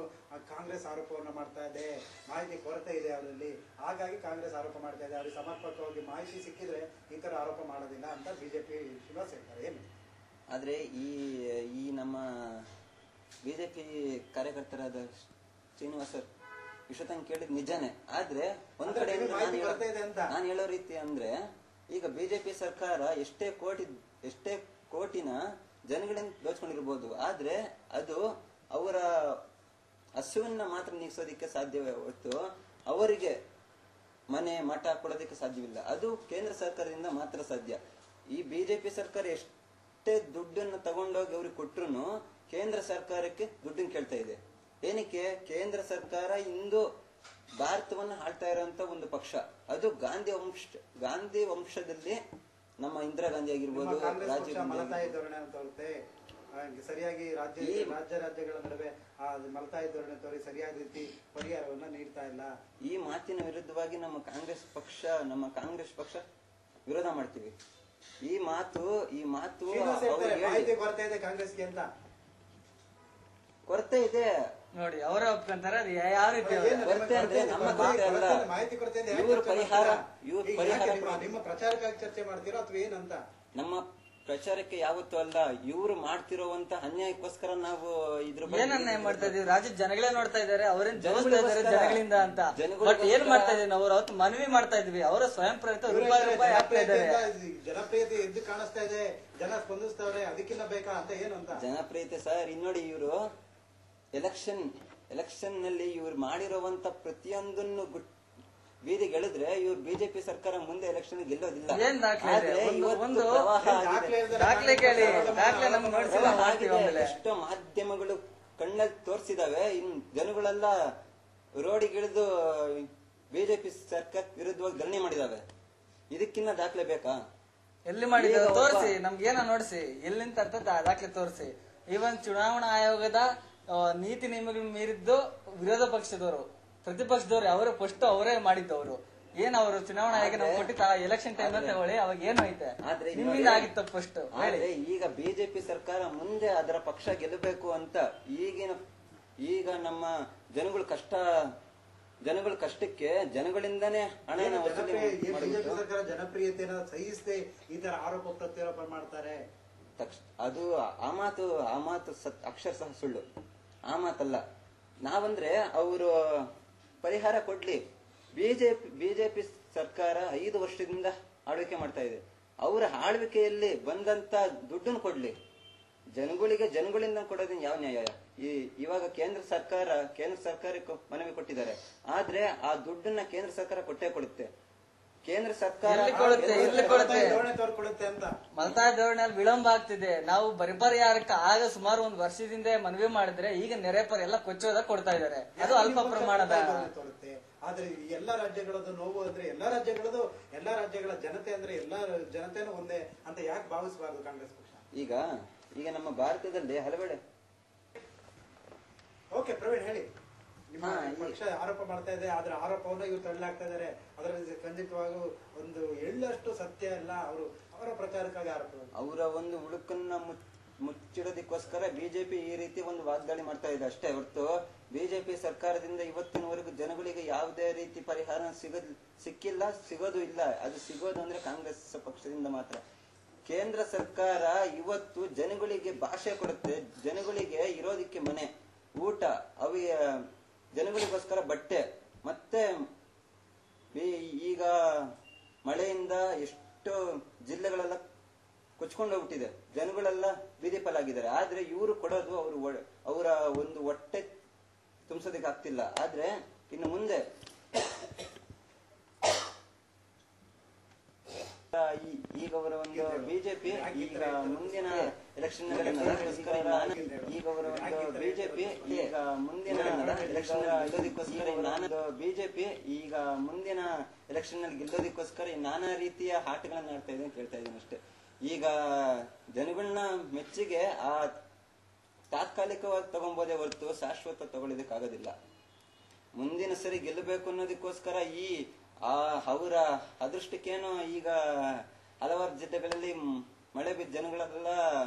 A: ಕಾಂಗ್ರೆಸ್ ಆರೋಪವನ್ನು ಮಾಡ್ತಾ ಇದೆ. ಮಾಹಿತಿ ಕೊರತೆ ಇದೆ ಅವರಲ್ಲಿ, ಹಾಗಾಗಿ ಕಾಂಗ್ರೆಸ್ ಆರೋಪ ಮಾಡ್ತಾ ಇದೆ. ಅವ್ರಿಗೆ ಸಮರ್ಪಕವಾಗಿ ಮಾಹಿತಿ ಸಿಕ್ಕಿದ್ರೆ ಈ ತರ ಆರೋಪ ಮಾಡೋದಿಲ್ಲ ಅಂತ ಬಿಜೆಪಿ ಶ್ರೀನಿವಾಸ್ ಹೇಳ್ತಾರೆ. ಏನು
C: ಆದ್ರೆ ಈ ನಮ್ಮ ಬಿಜೆಪಿ ಕಾರ್ಯಕರ್ತರಾದ ಶ್ರೀನಿವಾಸ್ ಇಷ್ಟೊತ್ತಂಗೆ ಕೇಳಿದ್ ನಿಜಾನೇ. ಆದ್ರೆ ಒಂದ್ ಕಡೆ ನಾನು ಹೇಳೋ ರೀತಿ ಅಂದ್ರೆ ಈಗ ಬಿಜೆಪಿ ಸರ್ಕಾರ ಎಷ್ಟೇ ಕೋಟಿನ ಜನಗಳಿಂದ ದೋಚ್ಕೊಂಡಿರ್ಬೋದು. ಆದ್ರೆ ಅದು ಅವರ ಹಸುವನ್ನ ಮಾತ್ರ ನೀಗಿಸೋದಿಕ್ಕೆ ಸಾಧ್ಯವೇ ಹೊರತು ಅವರಿಗೆ ಮನೆ ಮಠ ಕೊಡೋದಕ್ಕೆ ಸಾಧ್ಯವಿಲ್ಲ. ಅದು ಕೇಂದ್ರ ಸರ್ಕಾರದಿಂದ ಮಾತ್ರ ಸಾಧ್ಯ. ಈ ಬಿಜೆಪಿ ಸರ್ಕಾರ ಎಷ್ಟೇ ದುಡ್ಡನ್ನು ತಗೊಂಡೋಗಿ ಅವ್ರಿಗೆ ಕೊಟ್ರು ಕೇಂದ್ರ ಸರ್ಕಾರಕ್ಕೆ ದುಡ್ಡನ್ನು ಕೇಳ್ತಾ ಇದೆ. ಏನಕ್ಕೆ? ಕೇಂದ್ರ ಸರ್ಕಾರ ಇಂದು ಭಾರತವನ್ನು ಆಳ್ತಾ ಇರುವಂತ ಒಂದು ಪಕ್ಷ. ಅದು ಗಾಂಧಿ ವಂಶದಲ್ಲಿ ನಮ್ಮ ಇಂದಿರಾ ಗಾಂಧಿ ಆಗಿರ್ಬೋದು,
A: ಸರಿಯಾಗಿ ರಾಜ್ಯಗಳ ನಡುವೆ ಮಲತಾಯಿ ಧೋರಣೆ ತೋರಿ ಸರಿಯಾದ ರೀತಿ ಪರಿಹಾರವನ್ನ ನೀಡ್ತಾ ಇಲ್ಲ.
C: ಈ ಮಾತಿನ ವಿರುದ್ಧವಾಗಿ ನಮ್ಮ ಕಾಂಗ್ರೆಸ್ ಪಕ್ಷ ವಿರೋಧ ಮಾಡ್ತೀವಿ. ಈ ಮಾತು
A: ಶ್ರೀನಿವಾಸ್ ಹೇಳ್ತಾರೆ, ಮಾಹಿತಿ ಕೊರತೆ ಇದೆ ಕಾಂಗ್ರೆಸ್ಗೆ ಅಂತ.
C: ಕೊರತೆ ಇದೆ
B: ನೋಡಿ, ಅವರೇ ಒಪ್ಕೊಂತಾರೆ. ಅದು ಯಾವ ರೀತಿ
C: ಕೊರತೆ ಅಂದ್ರೆ ನಮ್ಮ ಕೊರತೆ ಅಲ್ಲ,
A: ಮಾಹಿತಿ ಕೊರತೆ ಇದೆ.
C: ಇವ್ರ ಪರಿಹಾರ
A: ನಿಮ್ಮ ಪ್ರಚಾರಕ್ಕಾಗಿ ಚರ್ಚೆ ಮಾಡ್ತೀರೋ ಅಥವಾ ಏನಂತ?
C: ನಮ್ಮ ಪ್ರಚಾರಕ್ಕೆ ಯಾವತ್ತೂ ಅಲ್ಲ, ಇವ್ರು ಮಾಡ್ತಿರೋವಂತ ಅನ್ಯಾಯಕ್ಕೋಸ್ಕರ ನಾವು ಇದ್ರ
B: ಏನ್ ಅನ್ಯಾಯ ಮಾಡ್ತಾ ಇದೀವಿ? ರಾಜ್ಯದ ಜನಗಳೇ ನೋಡ್ತಾ ಇದಾರೆ, ಅವ್ರೇನ್ ಜೋಗಿಸ್ತಾ ಇದಾರೆ ಜನಗಳಿಂದ ಅಂತ. ಬಟ್ ಏನ್ ಮಾಡ್ತಾ ಇದೀವಿ ನಾವು? ಅವತ್ತು ಮನವಿ ಮಾಡ್ತಾ ಇದ್ವಿ, ಅವರ ಸ್ವಯಂ ಪ್ರೇರಿತ ರೂಪಾಯಿ ಹಾಕ್ತಾ ಇದ್ದಾರೆ.
A: ಜನಪ್ರಿಯತೆ ಎದ್ದು ಕಾಣಿಸ್ತಾ ಇದೆ, ಜನ ಸ್ಪಂದಿಸ್ತವ್ರೆ, ಅದಕ್ಕಿಂತ ಬೇಕಾ ಅಂತ ಏನು ಅಂತ?
C: ಜನಪ್ರಿಯತೆ ಸರ್, ಇನ್ನೋಡಿ ಇವರು ಎಲೆಕ್ಷನ್ ನಲ್ಲಿ ಇವ್ರು ಮಾಡಿರುವಂತ ಪ್ರತಿಯೊಂದನ್ನು ಬೀದಿಗೆಳೆದ್ರೆ ಇವ್ರು ಬಿಜೆಪಿ ಸರ್ಕಾರ ಮುಂದೆ ಎಲೆಕ್ಷನ್ ಗೆಲ್ಲೋದಿಲ್ಲ.
B: ಏನ್ ದಾಖಲೆ ಕೇಳಿ, ದಾಖಲೆ ನಮ್ಗೆ ನೋಡಿಸಿಲ್ಲ.
C: ಎಷ್ಟೋ ಮಾಧ್ಯಮಗಳು ಕಣ್ಣಲ್ಲಿ ತೋರಿಸಿದಾವೆ. ಇನ್ ಜನಗಳೆಲ್ಲ ರೋಡಿಗಿಳಿದು ಬಿಜೆಪಿ ಸರ್ಕಾರ ವಿರುದ್ಧವಾಗಿ ಧರಣಿ ಮಾಡಿದಾವೆ. ಇದಕ್ಕಿನ್ನ ದಾಖಲೆ ಬೇಕಾ?
B: ಎಲ್ಲಿ ಮಾಡಿದ್ರು ತೋರಿಸಿ, ನಮ್ಗೆ ಏನೋ ನೋಡಿಸಿ, ಎಲ್ಲಿಂದ ದಾಖಲೆ ತೋರಿಸಿ. ಈವನ್ ಚುನಾವಣಾ ಆಯೋಗದ ನೀತಿ ನಿಯಮಗಳು ಮೀರಿದ್ದು ವಿರೋಧ ಪಕ್ಷದವರು, ಪ್ರತಿಪಕ್ಷದವ್ರು ಅವರು ಫಸ್ಟ್ ಅವರೇ ಮಾಡಿದ್ದವರು. ಏನ್ ಅವರು ಚುನಾವಣಾ ಆಯೋಗ ನಾವು ಕೊಟ್ಟಿದ್ದ ಎಲೆಕ್ಷನ್ ಟೈಮ್ ಅಂತ ಹೇಳಿ ಅವಾಗ ಏನು ಐತೆ ನಿಮ್ಮಿಂದ ಆಗಿತ್ತು ಫಸ್ಟ್.
C: ಈಗ ಬಿಜೆಪಿ ಸರ್ಕಾರ ಮುಂದೆ ಅದರ ಪಕ್ಷ ಗೆಲ್ಲಬೇಕು ಅಂತ ಈಗ ನಮ್ಮ ಜನಗಳ ಕಷ್ಟಕ್ಕೆ ಜನಗಳಿಂದನೇ ಹಣನ ವಸೂಲಿ
A: ಬಿಜೆಪಿ ಸರ್ಕಾರ ಜನಪ್ರಿಯತೆನ ಸಹಿಸದೆ ಈ ತರ ಆರೋಪ ಪ್ರತ್ಯಾರೋಪ ಮಾಡ್ತಾರೆ.
C: ಅದು ಆ ಮಾತು ಅಕ್ಷರಶಃ ಸುಳ್ಳು. ಆ ಮಾತಲ್ಲ. ನಾವಂದ್ರೆ ಅವರು ಪರಿಹಾರ ಕೊಡ್ಲಿ. ಬಿಜೆಪಿ ಸರ್ಕಾರ 5 ವರ್ಷದಿಂದ ಆಳ್ವಿಕೆ ಮಾಡ್ತಾ ಇದೆ. ಅವರ ಆಳ್ವಿಕೆಯಲ್ಲಿ ಬಂದಂತ ದುಡ್ಡನ್ನು ಕೊಡ್ಲಿ. ಜನಗಳಿಂದ ಕೊಡೋದಿನ ಯಾವ ನ್ಯಾಯ? ಇವಾಗ ಕೇಂದ್ರ ಸರ್ಕಾರಕ್ಕೆ ಮನವಿ ಕೊಟ್ಟಿದ್ದಾರೆ. ಆದ್ರೆ ಆ ದುಡ್ಡನ್ನ ಕೇಂದ್ರ ಸರ್ಕಾರ ಕೊಟ್ಟೇ ಕೊಡುತ್ತೆ. ಕೇಂದ್ರ ಸರ್ಕಾರ
B: ಮಲತಾಯಿ ಧೋರಣೆಯಲ್ಲಿ ವಿಳಂಬ ಆಗ್ತಿದೆ. ನಾವು ಪರಿಹಾರಕ್ಕೆ ಆಗ ಸುಮಾರು 1 ವರ್ಷದಿಂದ ಮನವಿ ಮಾಡಿದ್ರೆ ಈಗ ನೆರೆ ಎಲ್ಲ ಕೊಚ್ಚೋದ ಕೊಡ್ತಾ ಇದ್ದಾರೆ. ಅದು ಅಲ್ಪ ಪ್ರಮಾಣದ.
A: ಆದ್ರೆ ಎಲ್ಲಾ ರಾಜ್ಯಗಳದ್ದು ನೋವು ಅಂದ್ರೆ ಎಲ್ಲಾ ರಾಜ್ಯಗಳ ಜನತೆ ಅಂದ್ರೆ ಎಲ್ಲಾ ಜನತೆನೂ ಒಂದೇ ಅಂತ ಯಾಕೆ ಭಾವಿಸಬಾರದು ಕಾಂಗ್ರೆಸ್ ಪಕ್ಷ?
C: ಈಗ ನಮ್ಮ ಭಾರತದಲ್ಲಿ ಹಲವೆಡೆ.
A: ಓಕೆ ಪ್ರವೀಣ್ ಹೇಳಿ. ನಿಮ್ಮ ಪಕ್ಷ ಆರೋಪ ಮಾಡ್ತಾ ಇದೆ, ಆದ್ರೆ ಆರೋಪವನ್ನ ಇವ್ರು ತಳ್ಳಲಾಗ್ತಾ ಇದಾರೆ. ಅದರಲ್ಲಿ ಖಂಡಿತವಾಗೂ ಒಂದು ಎಳ್ಳಷ್ಟು ಸತ್ಯ ಇಲ್ಲ. ಅವರ ಪ್ರಚಾರಕ್ಕಾಗಿ ಆರೋಪ,
C: ಅವರ ಒಂದು ಉಳುಕನ್ನ ಮುಚ್ಚಿಡೋದಕ್ಕೋಸ್ಕರ ಬಿಜೆಪಿ ಈ ರೀತಿ ಒಂದು ವಾಗ್ದಾಳಿ ಮಾಡ್ತಾ ಇದೆ ಅಷ್ಟೇ ಹೊರತು ಬಿಜೆಪಿ ಸರ್ಕಾರದಿಂದ ಇವತ್ತಿನವರೆಗೂ ಜನಗಳಿಗೆ ಯಾವುದೇ ರೀತಿ ಪರಿಹಾರ ಸಿಕ್ಕಿಲ್ಲ, ಸಿಗೋದು ಇಲ್ಲ. ಅದು ಸಿಗೋದು ಅಂದ್ರೆ ಕಾಂಗ್ರೆಸ್ ಪಕ್ಷದಿಂದ ಮಾತ್ರ. ಕೇಂದ್ರ ಸರ್ಕಾರ ಇವತ್ತು ಜನಗಳಿಗೆ ಭಾಷೆ ಕೊಡುತ್ತೆ, ಜನಗಳಿಗೆ ಇರೋದಿಕ್ಕೆ ಮನೆ, ಊಟ, ಜನಗಳಿಗೋಸ್ಕರ ಬಟ್ಟೆ. ಮತ್ತೆ ಈಗ ಮಳೆಯಿಂದ ಎಷ್ಟು ಜಿಲ್ಲೆಗಳೆಲ್ಲ ಕೊಚ್ಕೊಂಡು ಹೋಗ್ಬಿಟ್ಟಿದೆ, ಜನಗಳೆಲ್ಲ ಬೀದಿ ಪಾಲಾಗಿದ್ದಾರೆ. ಆದ್ರೆ ಇವರು ಕೊಡೋದು ಅವರ ಒಂದು ಹೊಟ್ಟೆ ತುಂಬಿಸೋದಕ್ಕೆ ಆಗ್ತಿಲ್ಲ. ಆದ್ರೆ ಇನ್ನು ಮುಂದೆ ಈಗ ಅವರ ಒಂದು ಬಿಜೆಪಿ ಈಗ ಮುಂದಿನ ಎಲೆಕ್ಷನ್ ಗೆಲ್ಲೋದಕ್ಕೋಸ್ಕರ ನಾನಾ ರೀತಿಯ ಆಟಗಳನ್ನ ಆಡ್ತಾ ಇದೆ ಅಂತ ಹೇಳ್ತಾ ಇದ್ದೀನಿ ಅಷ್ಟೇ. ಈಗ ಜನಗಳನ್ನ ಮೆಚ್ಚಿಗೆ ಆ ತಾತ್ಕಾಲಿಕವಾಗಿ ತಗೊಂಬೋದೇ ಹೊರತು ಶಾಶ್ವತ ತಗೊಳ್ಳೋದಕ್ಕಾಗೋದಿಲ್ಲ. ಮುಂದಿನ ಸರಿ ಗೆಲ್ಲಬೇಕು ಅನ್ನೋದಕ್ಕೋಸ್ಕರ ಅವರ ಅದೃಷ್ಟಕ್ಕೇನೋ ಈಗ ಹಲವಾರು ಜಿಲ್ಲೆಗಳಲ್ಲಿ ಮಳೆ ಬಿದ್ದ ಜನಗಳೆಲ್ಲ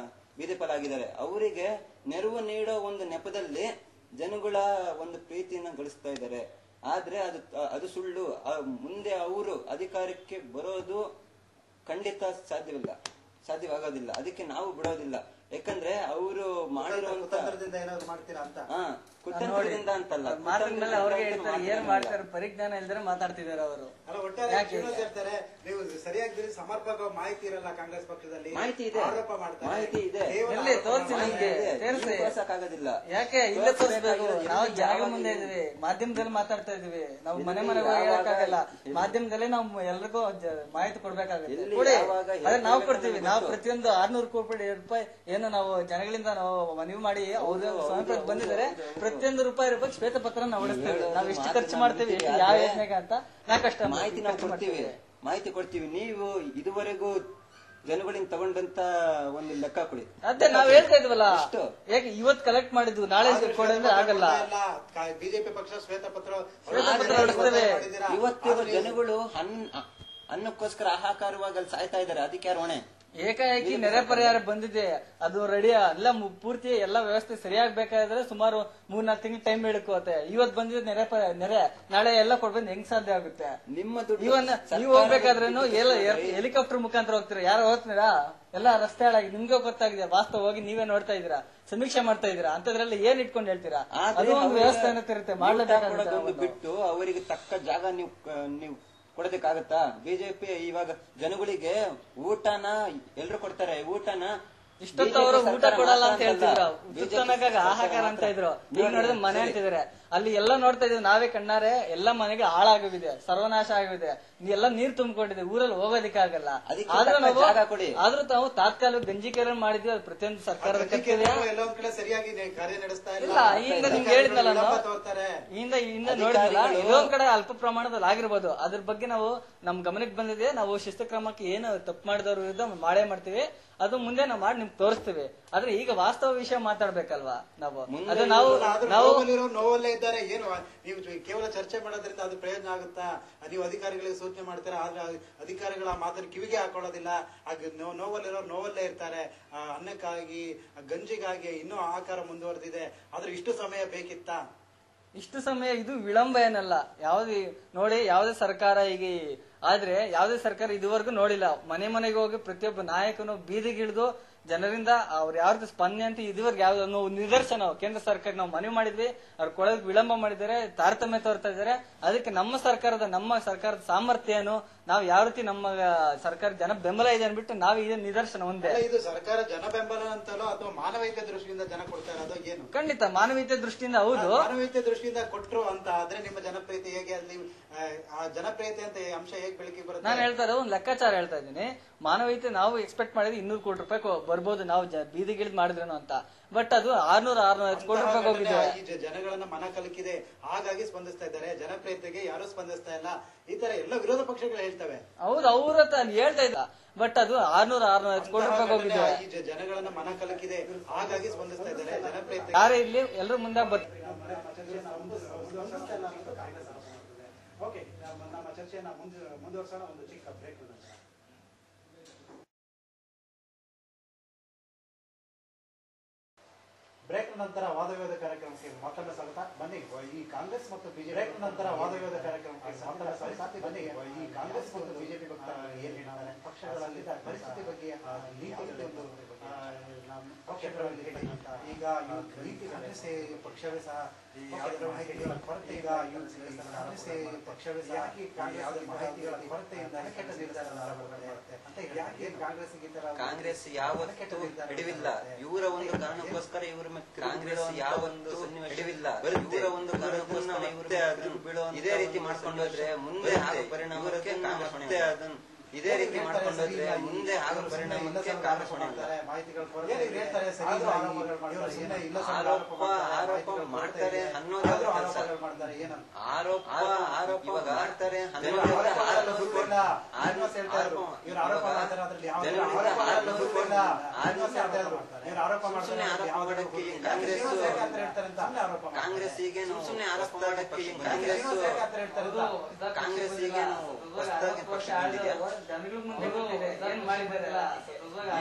C: ಬೀದಿ ಪಾಲಾಗಿದ್ದಾರೆ. ಅವರಿಗೆ ನೆರವು ನೀಡೋ ಒಂದು ನೆಪದಲ್ಲಿ ಜನಗಳ ಒಂದು ಪ್ರೀತಿಯನ್ನ ಗಳಿಸ್ತಾ ಇದ್ದಾರೆ. ಆದ್ರೆ ಅದು ಸುಳ್ಳು. ಮುಂದೆ ಅವರು ಅಧಿಕಾರಕ್ಕೆ ಬರೋದು ಖಂಡಿತ ಸಾಧ್ಯವಾಗೋದಿಲ್ಲ. ಅದಕ್ಕೆ ನಾವು ಬಿಡೋದಿಲ್ಲ. ಯಾಕಂದ್ರೆ ಅವರು ಮಾಡಿರುವಂತ ಕುತಂತ್ರದಿಂದ ಅಂತಲ್ಲ,
B: ಏನ್ ಮಾಡ್ತಾರೆ ಪರಿಜ್ಞಾನ ಇಲ್ದ್ರೆ ಮಾತಾಡ್ತಿದ್ದಾರೆ ಅವರು.
A: ನೀವು ಸರಿಯಾಗಿ ಸಮರ್ಪಕ ಮಾಹಿತಿ ಇರಲ್ಲ ಕಾಂಗ್ರೆಸ್ ಪಕ್ಷದಲ್ಲಿ.
C: ಮಾಹಿತಿ ಇದೆ.
B: ತೋರಿಸಿ
C: ಆಗೋದಿಲ್ಲ.
B: ಯಾಕೆ ಇಲ್ಲೇ ತೋರಿಸ್ಬೇಕು? ನಾವು ಜಾಗ ಮುಂದೆ ಇದೀವಿ, ಮಾಧ್ಯಮದಲ್ಲಿ ಮಾತಾಡ್ತಾ ಇದೀವಿ. ನಾವು ಮನೆ ಹೇಳಕ್ಕಾಗಲ್ಲ, ಮಾಧ್ಯಮದಲ್ಲಿ ನಾವು ಎಲ್ರಿಗೂ ಮಾಹಿತಿ ಕೊಡ್ಬೇಕಾಗುತ್ತೆ. ಅದೇ ನಾವು ಕೊಡ್ತೀವಿ. ನಾವು ಪ್ರತಿಯೊಂದು 600 ಕೋಟಿ ರೂಪಾಯಿ ಏನು ನಾವು ಜನಗಳಿಂದ ನಾವು ಮನವಿ ಮಾಡಿ ಅವರು ಸ್ವಯಂ ಬಂದಿದ್ದಾರೆ. ಪ್ರತಿಯೊಂದು ರೂಪಾಯಿ ಶ್ವೇತ ಪತ್ರ ನಾವು ಹೊಡಿಸ್ತೇವೆ. ನಾವು ಎಷ್ಟು ಖರ್ಚು ಮಾಡ್ತೀವಿ ಯಾವ ಯೋಜನೆಗೆ ಅಂತ ನಾಕಷ್ಟ
C: ಮಾಹಿತಿ ನಾವು ಕೊಡ್ತೀವಿ. ನೀವು ಇದುವರೆಗೂ ಜನಗಳಿಂದ ತಗೊಂಡಂತ ಒಂದು ಲೆಕ್ಕ ಕೊಡಿ.
B: ಅದೇ ನಾವ್ ಹೇಳ್ತಾ ಇದ್ವಲ್ಲ, ಯಾಕೆ ಇವತ್ತು ಕಲೆಕ್ಟ್ ಮಾಡಿದ್ವು ನಾಳೆ ಕೊಡಂದ್ರೆ ಆಗಲ್ಲ.
A: ಬಿಜೆಪಿ ಪಕ್ಷ ಶ್ವೇತಪತ್ರ
C: ಇವತ್ತಿನ ಜನಗಳು ಅನ್ನಕ್ಕೋಸ್ಕರ ಹಾಹಾಕಾರವಾಗಿ ಅಲ್ಲಿ ಸಾಯ್ತಾ ಇದ್ದಾರೆ. ಅದಕ್ಕೆ ಯಾರು ಹೊಣೆ?
B: ಏಕಾಏಕಿ ನೆರೆ ಪರಿಹಾರ ಬಂದಿದೆ, ಅದು ರೆಡಿ ಎಲ್ಲ ಪೂರ್ತಿ ಎಲ್ಲ ವ್ಯವಸ್ಥೆ ಸರಿಯಾಗಬೇಕಾದ್ರೆ ಸುಮಾರು 3-4 ತಿಂಗಳು ಟೈಮ್ ಹಿಡ್ಕೋತೆ. ಇವತ್ತು ಬಂದಿದೆ ನೆರೆ, ನಾಳೆ ಎಲ್ಲ ಕೊಡ್ಬಂದು ಹೆಂಗ್ ಸಾಧ್ಯ ಆಗುತ್ತೆ?
C: ನಿಮ್ಮ ದುಡ್ಡು
B: ಇವನ್ ನೀವು ಹೋಗ್ಬೇಕಾದ್ರೇನು ಹೆಲಿಕಾಪ್ಟರ್ ಮುಖಾಂತರ ಹೋಗ್ತೀರಾ? ಯಾರು ಹೋಗ್ತೀರಾ? ಎಲ್ಲ ರಸ್ತೆ ಹಾಳಾಗಿ ನಿಮ್ಗೆ ಗೊತ್ತಾಗಿದೆ. ವಾಸ್ತವ ಹೋಗಿ ನೀವೇ ನೋಡ್ತಾ ಇದೀರಾ, ಸಮೀಕ್ಷೆ ಮಾಡ್ತಾ ಇದೀರಾ. ಅಂತದ್ರಲ್ಲಿ ಏನ್ ಇಟ್ಕೊಂಡು ಹೇಳ್ತೀರಾ? ಅದು ಒಂದು ವ್ಯವಸ್ಥೆ ಅನ್ನತ್ತಿರುತ್ತೆ, ಮಾಡ್ಲೇಬೇಕಾಗುತ್ತೆ.
C: ಬಿಟ್ಟು ಅವರಿಗೆ ತಕ್ಕ ಜಾಗ ನೀವು ಕೊಡೋದಕ್ಕಾಗತ್ತಾ? ಬಿಜೆಪಿ ಇವಾಗ ಜನಗಳಿಗೆ ಊಟನ ಎಲ್ರು ಕೊಡ್ತಾರೆ. ಊಟನ
B: ಇಷ್ಟೊತ್ತು ಅವರು ಊಟ ಕೊಡಲ್ಲ ಅಂತ ಹೇಳ್ತಿದ್ರು, ಆಹಾಕಾರ ಅಂತ ಇದ್ರು. ಈಗ ನೋಡಿದ್ರೆ ಮನೆ ಅಂತಿದ್ರೆ ಅಲ್ಲಿ ಎಲ್ಲ ನೋಡ್ತಾ ಇದ್ವಿ ನಾವೇ ಕಣ್ಣಾರೆ. ಎಲ್ಲ ಮನೆಗೆ ಹಾಳಾಗೋಗಿದೆ, ಸರ್ವನಾಶ ಆಗಿದೆ, ಎಲ್ಲ ನೀರ್ ತುಂಬಿಕೊಂಡಿದೆ, ಊರಲ್ಲಿ ಹೋಗೋದಿಕ್ಕಾಗಲ್ಲ. ಆದ್ರೂ ತಾವು ತಾತ್ಕಾಲಿಕ ಗಂಜಿ ಕೇರಳ ಮಾಡಿದ್ವಿ. ಅದು ಪ್ರತಿಯೊಂದು ಸರ್ಕಾರದ ಇಲ್ಲ. ಈಗ ನಿಮ್ಗೆ ಹೇಳಿದ್ನಲ್ಲ, ಇಂದ ನೋಡಿದ್ರಲ್ಲ, ಇದೊಂದ್ ಕಡೆ ಅಲ್ಪ ಪ್ರಮಾಣದಲ್ಲಿ ಆಗಿರ್ಬೋದು. ಅದ್ರ ಬಗ್ಗೆ ನಾವು ನಮ್ ಗಮನಕ್ಕೆ ಬಂದಿದೆ. ನಾವು ಶಿಸ್ತು ಕ್ರಮಕ್ಕೆ ಏನು ತಪ್ಪು ಮಾಡಿದವ್ರ ವಿರುದ್ಧ ಮಾಡೇ ಮಾಡ್ತೀವಿ. ಅದು ಮುಂದೆ ನಾವು ಮಾಡಿ ನಿಮ್ಗೆ ತೋರಿಸ್ತೀವಿ. ಆದ್ರೆ ಈಗ ವಾಸ್ತವ ವಿಷಯ ಮಾತಾಡ್ಬೇಕಲ್ವಾ ನಾವು? ಅದು ನಾವು
A: ನೋವಲ್ಲೇ ಇದ್ದಾರೆ. ಏನು ನೀವು ಕೇವಲ ಚರ್ಚೆ ಮಾಡೋದ್ರಿಂದ ಅದು ಪ್ರಯೋಜನ ಆಗುತ್ತಾ? ನೀವು ಅಧಿಕಾರಿಗಳಿಗೆ ಸೂಚನೆ ಮಾಡ್ತೀರಾ, ಆದ್ರೆ ಅಧಿಕಾರಿಗಳ ಮಾತನ್ನು ಕಿವಿಗೆ ಹಾಕೊಳ್ಳೋದಿಲ್ಲ. ಹಾಗೆ ನೋವಲ್ಲಿರೋರು ನೋವಲ್ಲೇ ಇರ್ತಾರೆ. ಅನ್ನಕ್ಕಾಗಿ, ಗಂಜಿಗಾಗಿ ಇನ್ನೂ ಆಹಾಕಾರ ಮುಂದುವರೆದಿದೆ. ಆದ್ರೆ ಇಷ್ಟು ಸಮಯ ಬೇಕಿತ್ತಾ?
B: ಇಷ್ಟು ಸಮಯ ಇದು ವಿಳಂಬ ಏನಲ್ಲ. ಯಾವುದೇ ಸರ್ಕಾರ ಈಗ ಆದ್ರೆ ಯಾವುದೇ ಸರ್ಕಾರ ಇದುವರೆಗೂ ನೋಡಿಲ್ಲ. ಮನೆ ಮನೆಗೆ ಹೋಗಿ ಪ್ರತಿಯೊಬ್ಬ ನಾಯಕನು ಬೀದಿಗಿಳಿದು ಜನರಿಂದ ಅವ್ರು ಯಾವ್ದು ಸ್ಪಂದನೆ ಅಂತ ಇದುವರೆಗೆ ಯಾವ್ದು ನಿದರ್ಶನ ಕೇಂದ್ರ ಸರ್ಕಾರ ನಾವು ಮನವಿ ಮಾಡಿದ್ವಿ, ಅವ್ರು ಕೊಡೋದಕ್ಕೆ ವಿಳಂಬ ಮಾಡಿದ್ದಾರೆ, ತಾರತಮ್ಯ ತೋರ್ತಾ ಇದ್ದಾರೆ. ಅದಕ್ಕೆ ನಮ್ಮ ಸರ್ಕಾರದ ಸಾಮರ್ಥ್ಯ ಏನು, ನಾವು ಯಾವ ರೀತಿ ನಮ್ಮ ಸರ್ಕಾರ ಜನ ಬೆಂಬಲ ಇದೆ ಅನ್ಬಿಟ್ಟು ನಾವು ಇದೇ ನಿದರ್ಶನ ಒಂದೇ.
A: ಇದು ಸರ್ಕಾರ ಜನ ಬೆಂಬಲ ಅಂತಲೋ ಅಥವಾ ಮಾನವೀಯತೆ ದೃಷ್ಟಿಯಿಂದ ಜನ ಕೊಡ್ತಾರೆ ಅದು ಏನು?
B: ಖಂಡಿತ ಮಾನವೀಯತೆ ದೃಷ್ಟಿಯಿಂದ ಹೌದು.
A: ಮಾನವೀಯತೆ ದೃಷ್ಟಿಯಿಂದ ಕೊಟ್ರು ಅಂತ ಆದ್ರೆ ನಿಮ್ಮ ಜನಪ್ರಿಯತೆ ಹೇಗೆ? ಅಲ್ಲಿ ಆ ಜನಪ್ರಿಯತೆ ಅಂತ ಅಂಶ ಹೇಗೆ ಬೆಳಕಿಗೆ ಬರುತ್ತೆ?
B: ನಾನು ಹೇಳ್ತಾ ಇರೋದು ಒಂದು ಲೆಕ್ಕಾಚಾರ ಹೇಳ್ತಾ ಇದ್ದೀನಿ. ಮಾನವೀಯತೆ ನಾವು ಎಕ್ಸ್ಪೆಕ್ಟ್ ಮಾಡಿದ್ರೆ 200 ಕೋಟಿ ರೂಪಾಯಿ ಬರ್ಬೋದು ನಾವು ಬೀದಿಗಿಳಿದು ಮಾಡಿದ್ರೇನು ಅಂತ. ಬಟ್ ಅದು 600 ಕೋಟಿ ರೂಪಾಯಿ ಹೋಗಿದೆ.
A: ಜನಗಳನ್ನ ಮನ ಕಲಕಿದೆ, ಹಾಗಾಗಿ ಸ್ಪಂದಿಸ್ತಾ ಇದ್ದಾರೆ. ಜನಪ್ರಿಯತೆಗೆ ಯಾರು ಸ್ಪಂದಿಸ್ತಾ ಇಲ್ಲ, ಈ ತರ ಎಲ್ಲ ವಿರೋಧ ಪಕ್ಷಗಳು ಹೇಳ್ತವೆ.
B: ಹೌದು, ಅವ್ರ ಹೇಳ್ತಾ ಇದ್ದ. ಬಟ್ ಅದು 600 ಕೋಟಿ ರೂಪಾಯಿ ಹೋಗಿದೆ.
A: ಜನಗಳನ್ನ ಮನ ಕಲಕಿದೆ, ಹಾಗಾಗಿ ಸ್ಪಂದಿಸ್ತಾ ಇದ್ದಾರೆ. ಜನಪ್ರಿಯತೆ
B: ಯಾರೇ ಇಲ್ಲಿ ಎಲ್ಲರೂ ಮುಂದೆ ಬರ್ತಾರೆ.
A: ಓಕೆ, ನಮ್ಮ ಚರ್ಚೆಯನ್ನ ಮುಂದುವರ್ಸೋಣ. ಒಂದು ಚಿಕ್ಕ ಬ್ರೇಕ್. ಬ್ರೇಕ್ ನಂತರ ವಾದವಿವಾದ ಕಾರ್ಯಕ್ರಮಕ್ಕೆ ಮತ್ತೊಮ್ಮೆ ಸ್ವಾಗತ. ಬನ್ನಿ, ಈ ಕಾಂಗ್ರೆಸ್ ಮತ್ತು ಬಿಜೆಪಿ ಬ್ರೇಕ್ ನಂತರ ವಾದವಿವಾದ ಕಾರ್ಯಕ್ರಮಕ್ಕೆ ಮತ್ತೊಮ್ಮೆ ಸ್ವಾಗತ. ಬನ್ನಿ, ಈ ಕಾಂಗ್ರೆಸ್ ಮತ್ತು ಬಿಜೆಪಿ ಏನ್ ಹೇಳ್ತಾರೆ, ಪಕ್ಷಗಳಲ್ಲಿ ಪರಿಸ್ಥಿತಿ ಬಗ್ಗೆ ಪಕ್ಷಗಳಲ್ಲಿ ಈಗ ನೀತಿ ಪಕ್ಷವೇ ಸಹ ಮಾಹಿತಿಗಳ ಕೊರತೆ, ಈಗ ಪಕ್ಷವೇ ಸಹ ಮಾಹಿತಿಗಳ ಕೊರತೆಯಿಂದ ಕೆಟ್ಟ ನಿರ್ಧಾರ
C: ಕಾಂಗ್ರೆಸ್ ಯಾವತ್ತೂ ಹಿಡಿವಿಲ್ಲ. ಇವರ ಒಂದು ಕಾರಣಕ್ಕೋಸ್ಕರ ಇವರ ಕಾಂಗ್ರೆಸ್ ಯಾವೊಂದು ಹಿಡಿವಿಲ್ಲ. ಇವರ ಒಂದು ಕಾರಣಕ್ಕೋಸ್ಕರ ಇದೇ ರೀತಿ ಮಾಡ್ಕೊಂಡು ಹೋದ್ರೆ ಮುಂದೆ ಆಗೋ ಪರಿಣಾಮಕ್ಕೆ ಕಾಂಗ್ರೆಸ್ ಅದನ್ನು ಇದೇ ರೀತಿ ಮಾಡ್ಕೊಂಡ್ರೆ ಮುಂದೆ ಆಗೋ ಪರಿಣಾಮಕ್ಕೆ ಕಾಂಗ್ರೆಸ್ ಆರೋಪ ಮಾಡ್ತಾರೆ ಅನ್ನೋದು ಕೆಲಸ. ಆರೋಪ ಮಾಡ್ತಾರೆ ಕಾಂಗ್ರೆಸ್ ಈಗೇನು ಸುಮ್ಮನೆ ಆರೋಪ ಮಾಡಕ್ಕೆ ಕಾಂಗ್ರೆಸ್ ಈಗೇನು ಹೊಸದಾಗಿ ಪಕ್ಷ ಬಂದಿದೆಯಾ?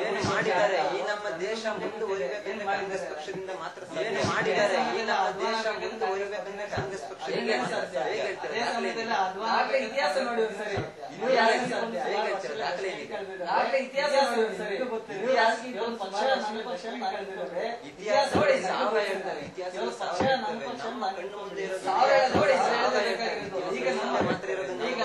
C: ಏನು ಮಾಡಿದ್ದಾರೆ? ಈ ನಮ್ಮ ದೇಶ ಮುಂದುವರಿಬೇಕಂದ್ರೆ ಕಾಂಗ್ರೆಸ್ ಪಕ್ಷದಿಂದ ಮಾತ್ರ. ಏನು ಮಾಡಿದ್ದಾರೆ? ಈ ನಮ್ಮ ದೇಶ ಮುಂದುವರಿಬೇಕಂದ್ರೆ ಕಾಂಗ್ರೆಸ್ ಪಕ್ಷದಿಂದ
B: ಇತಿಹಾಸ ನೋಡಿ ಸರಿ,
C: ದಾಖಲೆ ಏನಿದೆ? ಇತಿಹಾಸ ನೋಡಿ ಸಾವ ಹೇಳ್ತಾರೆ. ಇತಿಹಾಸ ನಮ್ಮ ಕಣ್ಣು ಮುಂದೆ ಇರೋದು ಈಗ ನಮ್ಮ ಮಾತ್ರ ಇರೋದನ್ನ ಈಗ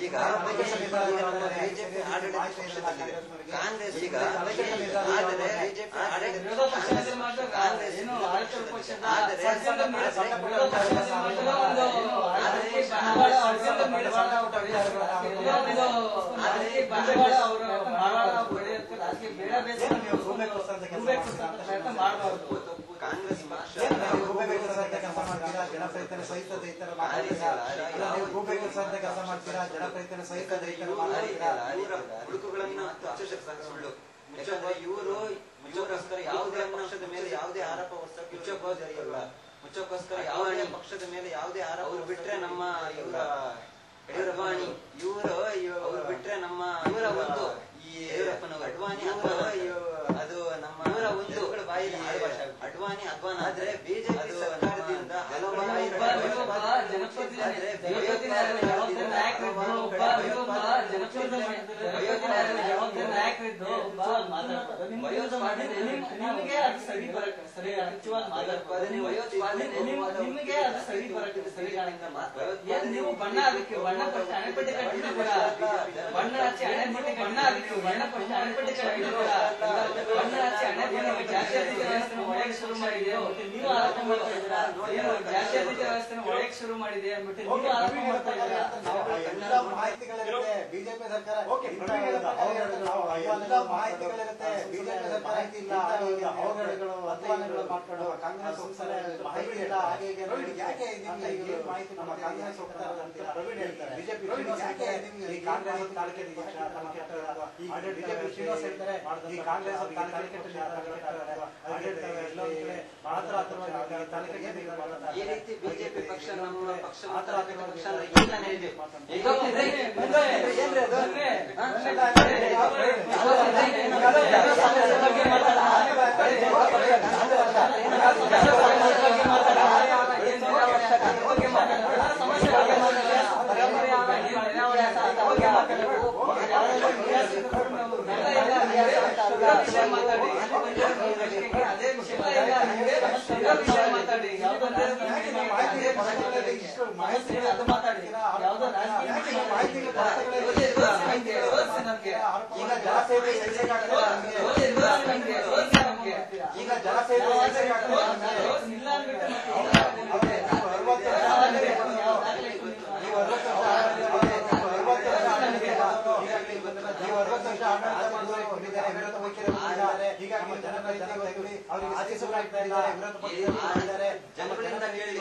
C: ಈಗ ಬಿಜೆಪಿ ಆಡಳಿತ ಪಕ್ಷದಲ್ಲಿದೆ, ಕಾಂಗ್ರೆಸ್ ಈಗ ಆದರೆ ಬಿಜೆಪಿ ಕಾಂಗ್ರೆಸ್ ಪಕ್ಷ
A: ಜನಪ್ರಿಯತೆಯನ್ನು ಸಹಿತದ ಈ ತರ ಕೆಲಸ ಮಾಡ್ತೀರಾ? ಜನಪ್ರಿಯತೆಯನ್ನು ಸಹಿತದ ಈ ತರ
C: ಹುಡುಕುಗಳನ್ನ ಸುಳ್ಳು ಮುಚ್ಚಕ್ಕೋಸ್ಕರ ಯಾವುದೇ ಪಕ್ಷದ ಮೇಲೆ ಯಾವುದೇ ಆರೋಪ ಮುಚ್ಚಕ್ಕೋಸ್ಕರ ಯಾವುದೇ ಪಕ್ಷದ ಮೇಲೆ ಯಾವುದೇ ಆರೋಪ ಅವ್ರು ಬಿಟ್ರೆ ನಮ್ಮ ಇವರ ಅಡ್ವಾಣಿ ಅವರು ಬಿಟ್ರೆ ನಮ್ಮ ಇವರ ಒಂದು ಈ ಅಡ್ವಾಣಿ ಅದು ನಮ್ಮ ಇವರ ಒಂದು ಅಡ್ವಾಣಿ ಆದ್ರೆ ಬಿಜೆಪಿ ಸರ್ಕಾರದಿಂದ
B: ನೀವು ಬಣ್ಣ ಅದಕ್ಕೆ ಬಣ್ಣ ಪಟ್ಟ ಅಣೆಪಟ್ಟಿ ಕಟ್ಟಿದ್ರು ಕೂಡ ಬಣ್ಣ ಹಚ್ಚಿ ಅಣೆಪಟ್ಟಿ ಬಣ್ಣ ಅದಕ್ಕೆ ಬಣ್ಣ ಪಟ್ಟ ಅಣೆಪಟ್ಟಿ ಕಟ್ಟಿದ್ರು ಕೂಡ ಬಣ್ಣ ಹಚ್ಚಿ ಅಣೆಪಟ್ಟಿ ಜಾತ್ಯತೀತ ವ್ಯವಸ್ಥೆ ಒಳಗೆ ಶುರು ಮಾಡಿದೆ ಮತ್ತೆ ನೀವು ಆರೋಪ ಮಾಡ್ತಾ ಇದ್ದೀರಾ ಜಾತ್ಯತೀತ ವ್ಯವಸ್ಥೆ ಒಳಗೆ ಶುರು ಮಾಡಿದೆ ಅಂದ್ಬಿಟ್ಟು ನೀವು ಆರೋಪ ಮಾಡ್ತಾ ಇದ್ದೀರಾ
A: ಎಲ್ಲ ಮಾಹಿತಿಗಳಿರುತ್ತೆ ಬಿಜೆಪಿ ಸರ್ಕಾರ ಎಲ್ಲ ಮಾಹಿತಿಗಳಿರುತ್ತೆ ಬಿಜೆಪಿ ಸರ್ಕಾರ ಇಲ್ಲ ಅವಘಡಗಳು ಅಧ್ವಾನಗಳು ಮಾಡ್ಕೊಂಡು ಕಾಂಗ್ರೆಸ್ ಹೋಗ್ತಾರೆ ಮಾಹಿತಿ ಇಲ್ಲ ಹಾಗೆ ಯಾಕೆ ನಿಮ್ಗೆ ಮಾಹಿತಿ ನಮ್ಮ ಕಾಂಗ್ರೆಸ್ ಹೋಗ್ತಾರೆ ಅಂತ ಪ್ರವೀಣ್ ಹೇಳ್ತಾರೆ ಬಿಜೆಪಿ ಯಾಕೆ ನಿಮ್ಗೆ ಈ ಕಾಂಗ್ರೆಸ್ ತಾಲೂಕಿನ ಬಿಜೆಪಿ ಶ್ರೀನಿವಾಸ್ ಹೇಳ್ತಾರೆ ಈ ಕಾಂಗ್ರೆಸ್ ಮಾತ್ರ
C: ಈ ರೀತಿ ಬಿಜೆಪಿ ಪಕ್ಷ ನಮ್ಮ ಪಕ್ಷ ಮಾತ್ರ ಪಕ್ಷ
A: ಈಗ ಜನಸೇವೆ ಈಗ ಜನಸೇವೆ ಜನಗಳಿಂದ ಕೇಳಿ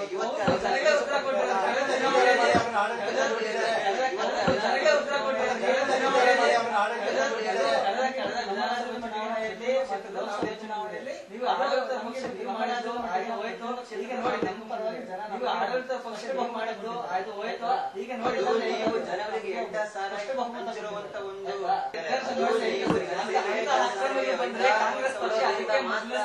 B: ನೀವು ಆಡಳಿತ ಪಕ್ಷ ನೀವು ಮಾಡಿದ್ದು ಆಯ್ತು ಹೋಯ್ತು ಈಗ ನೋಡಿ ನಮ್ಮ ಪರವಾಗಿ ಜನ ನೀವು ಆಡಳಿತ ಪಕ್ಷ ನೀವು ಮಾಡಿದ್ದು ಆಯ್ತು ಹೋಯ್ತು ಈಗ ನೋಡಿ
C: ನೀವು ಜನರಿಗೆ 8,000 ಹಂಚಿರುವಂತ ಒಂದು
B: ಬಂದ್ರೆ ಕಾಂಗ್ರೆಸ್ ಪಕ್ಷ ಅದಕ್ಕೆ ಮೊದಲ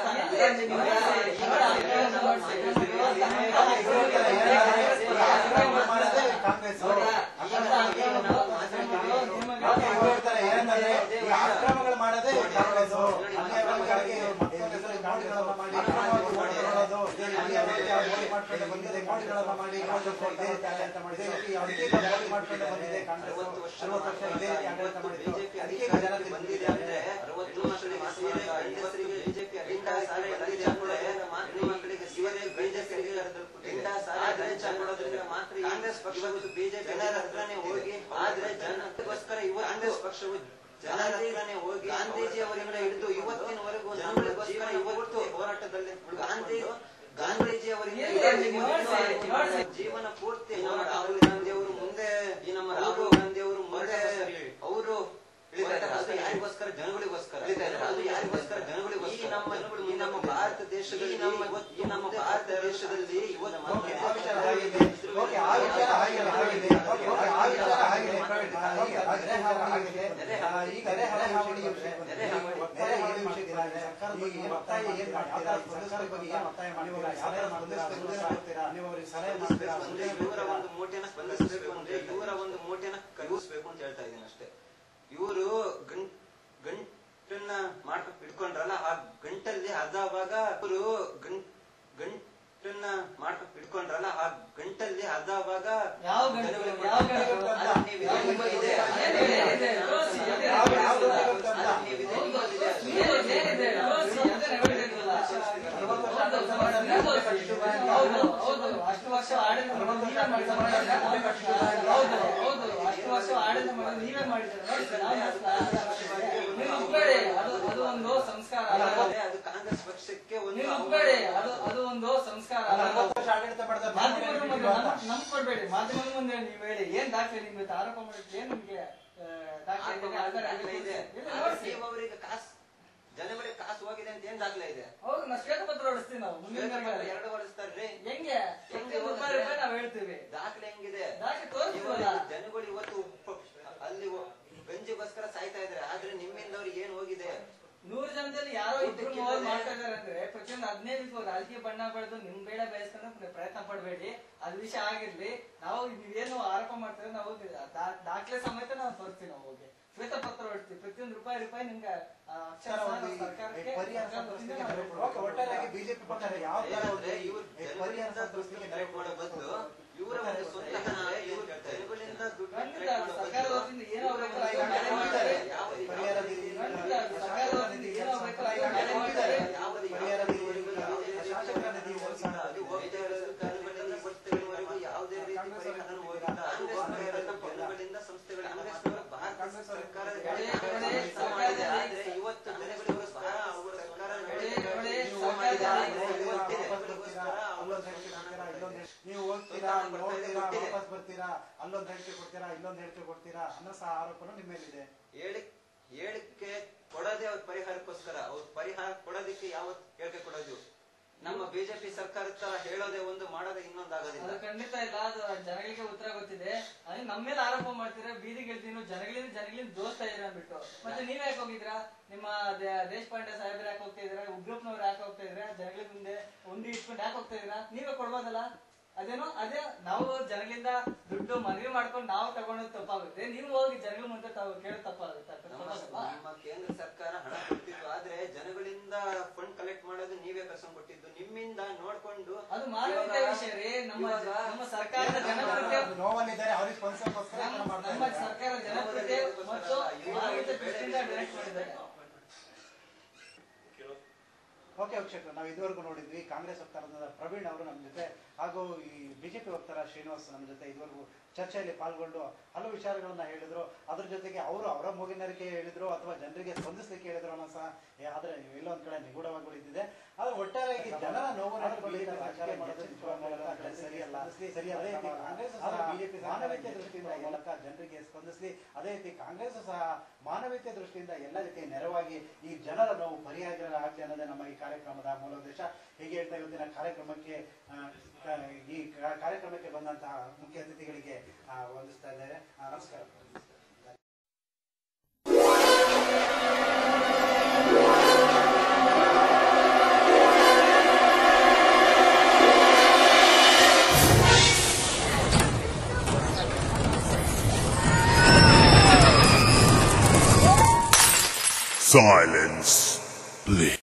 A: ಆಕ್ರಮಗಳು ಮಾಡದೆ ಕಾಂಗ್ರೆಸ್
C: ಬಂದಿದೆ ಅಂದ್ರೆ 60 ವರ್ಷದ ಬಿಜೆಪಿ ಕೊಡೋದ್ರಿಂದ ಮಾತ್ರ ಕಾಂಗ್ರೆಸ್ ಪಕ್ಷವು ಬಿಜೆಪಿ ಜನರ ಹತ್ರನೇ ಹೋಗಿ ಆದ್ರೆ ಜನಗೋಸ್ಕರ ಕಾಂಗ್ರೆಸ್ ಪಕ್ಷವು ಜನರ ಹತ್ರನೇ ಹೋಗಿ ಗಾಂಧೀಜಿ ಅವರಿಂದ ಹಿಡಿದು ಇವತ್ತಿನವರೆಗೂ ಜನಗಳಿಗೋಸ್ಕರ ಇವತ್ತು ಹೋರಾಟದಲ್ಲಿ ಗಾಂಧೀಜಿ ಅವರಿಂದ ಜೀವನ ಪೂರ್ತಿ ನಮ್ಮ ರಾಹುಲ್ ಗಾಂಧಿ ಅವರು ಮುಂದೆ ಈ ನಮ್ಮ ರಾಹುಲ್ ಗಾಂಧಿ ಅವರು ಮುಂದೆ ಅವರು ಅದು ಯಾರಿಗೋಸ್ಕರ ಜನಗಳಿಗೋಸ್ಕರ ಅದು ಯಾರಿಗೋಸ್ಕರ ಜನಗಳಿಗೋಸ್ಕರ ಈ ನಮ್ಮ ಭಾರತ ದೇಶದಲ್ಲಿ ನಮ್ಮ ಭಾರತ ದೇಶದಲ್ಲಿ ಇವರ ಒಂದು ಮೂಟೆನ ಸ್ಪಂದಿಸಬೇಕು ಅಂದ್ರೆ ಇವರ ಒಂದು ಮೂಟೆನ ಕಳುಹಿಸಬೇಕು ಅಂತ ಹೇಳ್ತಾ ಇದ್ದೀನಿ ಅಷ್ಟೇ. ಇವರು ಗಂಟನ್ನ ಮಾಡ್ಕೊಂಡು ಹಿಡ್ಕೊಂಡ್ರಲ್ಲ ಆ ಗಂಟಲ್ಲಿ ಅರ್ಧ ಭಾಗ ಇವರು ಗಂಟನ್ನ ಮಾಡ್ಕೊಂಡು ಹಿಡ್ಕೊಂಡ್ರಲ್ಲ ಆ ಗಂಟಲ್ಲಿ ಅರ್ಧ ಭಾಗ
B: ಅಷ್ಟು ವರ್ಷ ಆಡಳಿತ ನೀವೇ ಮಾಡಿದ್ದೀರಾ ಅದು ಒಂದು ಸಂಸ್ಕಾರ
C: ಅದು ಕಾಂಗ್ರೆಸ್ ಪಕ್ಷಕ್ಕೆ
B: ಅದು ಒಂದು ಸಂಸ್ಕಾರ ನಂಬ್ಕೊಡ್ಬೇಡಿ ಮಾಧ್ಯಮದ ಮುಂದೆ ನೀವು ಹೇಳಿ ಏನ್ ದಾಖಲೆ ನಿಮ್ಗೆ ಆರೋಪ ಮಾಡಿದ್ರೆ ಏನ್ ನಿಮ್ಗೆ ದಾಖಲೆ
C: ಅವರಿಗೆ ಕಾಸು ಜನಗಳಿಗೆ ಕಾಸು ಹೋಗಿದೆ ಅಂತ ಏನ್ ದಾಖಲೆ ಇದೆ?
B: ಹೌದು, ನಾವು ಶ್ವೇತಪತ್ರ ಹೊಡಿಸ್ತೀವಿ. ನಾವು ಮುಂದಿನ ದಿನಗಳಲ್ಲಿ
C: 2 ಹೊಡಿಸ್ತಾರ್ರಿ.
B: ಹೆಂಗೆ ರೂಪಾಯಿ ನಾವು ಹೇಳ್ತೀವಿ.
C: ದಾಖಲೆ ಹೆಂಗಿದೆ?
B: ದಾಖಲೆ ತೋರಿಸ್ತೀವಲ್ಲ.
C: ಜನಗಳು ಇವತ್ತು ಅಲ್ಲಿ ಗಂಜಿಗೋಸ್ಕರ ಸಾಯ್ತಾ ಇದಾರೆ, ಆದ್ರೆ ನಿಮ್ಮಿಂದ ಅವ್ರಿಗೆ ಏನ್ ಹೋಗಿದೆ?
B: 100 ಜನದಲ್ಲಿ ಯಾರೋ 2-3 ಮಾಡ್ತಾ ಇದಾರೆ ಅಂದ್ರೆ ಪ್ರತಿಯೊಂದು 15 ರಾಜಕೀಯ ಬಣ್ಣ ಬೆಳೆದು ನಿಮ್ ಬೇಡ ಬಯಸ್ಕೊಂಡು ಪ್ರಯತ್ನ ಪಡ್ಬೇಡಿ. ಅದ್ ವಿಷಯ ಆಗಿರ್ಲಿ. ನಾವು ನೀವೇನು ಆರೋಪ ಮಾಡ್ತಾರೆ ನಾವು ದಾಖಲೆ ಸಮೇತ ನಾವು ತೋರಿಸ್ತೀವಿ. ನಾವು ಹೋಗಿ ಶ್ವೇತಪತ್ರ ಹೊಡ್ತೀವಿ. ಪ್ರತಿಯೊಂದು ರೂಪಾಯಿ ನಿಮ್ಗೆ
A: ಒಟ್ಟಾರೆಯಾಗಿ ಬಿಜೆಪಿ ಪಕ್ಷ ಯಾವ
C: ಇವರ ಒಂದು ಸ್ವಂತ ಜನಗಳಿಂದ ಯಾವುದೇ ರೀತಿ ಸಂಸ್ಥೆಗಳ ಭಾರತ ಸರ್ಕಾರ ಇವತ್ತು ಜನಗಳಿಗೋಸ್ಕರ ಅವರ ಸರ್ಕಾರ
A: ನೀವು ಹೋಗ್ತೀರಾ, ನೋಡ್ತೀರಾ, ವಾಪಸ್ ಬರ್ತೀರಾ, ಅಲ್ಲೊಂದು ಹೇಳಿಕೆ ಕೊಡ್ತೀರಾ, ಇಲ್ಲೊಂದು ಹೇಳಿಕೆ ಕೊಡ್ತೀರಾ ಅನ್ನೋ ಸಹ ಆರೋಪನು ನಿಮ್ಮ ಮೇಲಿದೆ.
C: ಹೇಳಿಕೆ ಕೊಡೋದೇ ಅವ್ರ ಪರಿಹಾರಕ್ಕೋಸ್ಕರ. ಅವ್ರ ಪರಿಹಾರ ಕೊಡೋದಕ್ಕೆ ಯಾವತ್ತು ಹೇಳಿಕೆ ಕೊಡೋದು? ನಮ್ಮ ಬಿಜೆಪಿ ಸರ್ಕಾರದ ತರ ಹೇಳೋದೇ ಒಂದು, ಮಾಡೋದೇ ಇನ್ನೊಂದಾಗೋದಿಲ್ಲ.
B: ಅದು ಖಂಡಿತ ಇಲ್ಲ. ಅದು ಜನಗಳಿಗೆ ಉತ್ತರ ಗೊತ್ತಿದೆ. ಅದೇ ನಮ್ಮ ಮೇಲೆ ಆರೋಪ ಮಾಡ್ತೀರಾ, ಬೀದಿಗೆ ಹೇಳ್ತೀನಿ ಜನಗಳಿಂದ ದೋಸ್ತಾ ಇದೀರ ಅಂದ್ಬಿಟ್ಟು. ಮತ್ತೆ ನೀವ್ ಯಾಕೆ ಹೋಗಿದ್ರಾ? ನಿಮ್ಮ ದೇಶಪಾಂಡೆ ಸಾಹೇಬ್ರು ಯಾಕೆ ಹೋಗ್ತಾ ಇದ್ರ? ಉಗ್ರಪ್ಪನವ್ರು ಯಾಕೆ ಹೋಗ್ತಾ ಇದ್ರ? ಜನಗಳ ಮುಂದೆ ಉಂಡಿ ಇಟ್ಕೊಂಡು ಯಾಕೆ ಹೋಗ್ತಾ ಇದೀರಾ? ನೀವೇ ಕೊಡ್ಬೋದಲ್ಲ. ಅದೇ ನಾವು ಜನಗಳಿಂದ ದುಡ್ಡು ಮನವಿ ಮಾಡ್ಕೊಂಡು ನಾವು ತಗೊಂಡು ತಪ್ಪಾಗುತ್ತೆ. ನೀವು ಹೋಗಿ ಜನಗಳ ಮುಂದೆ ಕೇಳೋದು ತಪ್ಪಾಗುತ್ತೆ.
C: ನಮ್ಮ ಕೇಂದ್ರ ಸರ್ಕಾರ ಹಣ ಕೊಡ್ತಿತ್ತು, ಆದ್ರೆ ಜನಗಳಿಂದ ಫಂಡ್ ಕಲೆಕ್ಟ್ ಮಾಡೋದು ನೀವೇ ಕರ್ಸ್ಕೊಂಡ್ ಕೊಟ್ಟಿದ್ದು. ನಿಮ್ಮಿಂದ ನೋಡ್ಕೊಂಡು
B: ಅದು ಮಾನವೀಯತೆ ವಿಷಯ ರೀ. ನಮ್ಮ ಸರ್ಕಾರದ ಜನಪ್ರಿಯತೆ
A: ನೋವಲ್ಲಿದ್ದಾರೆ, ಅವ್ರಿಗೆ ಸ್ಪಂದಿಸೋಸ್ಕರ
B: ನಮ್ಮ ಸರ್ಕಾರ ಜನಪ್ರಿಯತೆ ಮತ್ತು ಮಾನವೀಯತೆ ದೃಷ್ಟಿಯಿಂದ ಡೈರೆಕ್ಟ್ ಮಾಡಿದ್ದಾರೆ.
A: ಓಕೆ ವೀಕ್ಷಕರು, ನಾವು ಇದುವರೆಗೂ ನೋಡಿದ್ವಿ ಕಾಂಗ್ರೆಸ್ ವಕ್ತಾರರಾದ ಪ್ರವೀಣ್ ಅವರು ನಮ್ಮ ಜೊತೆ ಹಾಗೂ ಈ ಬಿಜೆಪಿ ವಕ್ತಾರ ಶ್ರೀನಿವಾಸ್ ನಮ್ಮ ಜೊತೆ ಇದುವರೆಗೂ ಚರ್ಚೆಯಲ್ಲಿ ಪಾಲ್ಗೊಂಡು ಹಲವು ವಿಚಾರಗಳನ್ನ ಹೇಳಿದ್ರು. ಅದ್ರ ಜೊತೆಗೆ ಅವರ ಮೂಗಿನರಿಕೆ ಹೇಳಿದ್ರು ಅಥವಾ ಜನರಿಗೆ ಸ್ಪಂದಿಸಲಿಕ್ಕೆ ಹೇಳಿದ್ರು ಅನ್ನೋ ಸಹ ಆದ್ರೆ ಎಲ್ಲೊಂದ್ ಕಡೆ ನಿಗೂಢವಾಗಿ ಉಳಿದಿದೆ. ಆದ್ರೆ ಒಟ್ಟಾರೆಯಾಗಿ ಜನರ ನೋವನ್ನು ಸರಿಯಲ್ಲ. ಬಿಜೆಪಿ ಮಾನವೀಯತೆ ದೃಷ್ಟಿಯಿಂದ ಮೂಲಕ ಜನರಿಗೆ ಸ್ಪಂದಿಸಲಿ. ಅದೇ ರೀತಿ ಕಾಂಗ್ರೆಸ್ ಸಹ ಮಾನವೀಯತೆ ದೃಷ್ಟಿಯಿಂದ ಎಲ್ಲ ರೀತಿ ನೆರವಾಗಿ ಈ ಜನರ ನೋವು ಪರಿಹಾರ ಆಗಲಿ ಅನ್ನೋದೇ ನಮ್ಮ ಈ ಕಾರ್ಯಕ್ರಮದ ಮೂಲ ಉದ್ದೇಶ. ಹೀಗೆ ಹೇಳ್ತಾ ಇವತ್ತಿನ ಕಾರ್ಯಕ್ರಮಕ್ಕೆ ಈ ಕಾರ್ಯಕ್ರಮಕ್ಕೆ ಬಂದಂತಹ ಮುಖ್ಯ ಅತಿಥಿಗಳಿಗೆ ವಂದಿಸ್ತಾ ಇದ್ದಾರೆ. ನಮಸ್ಕಾರ.
D: Silence, please.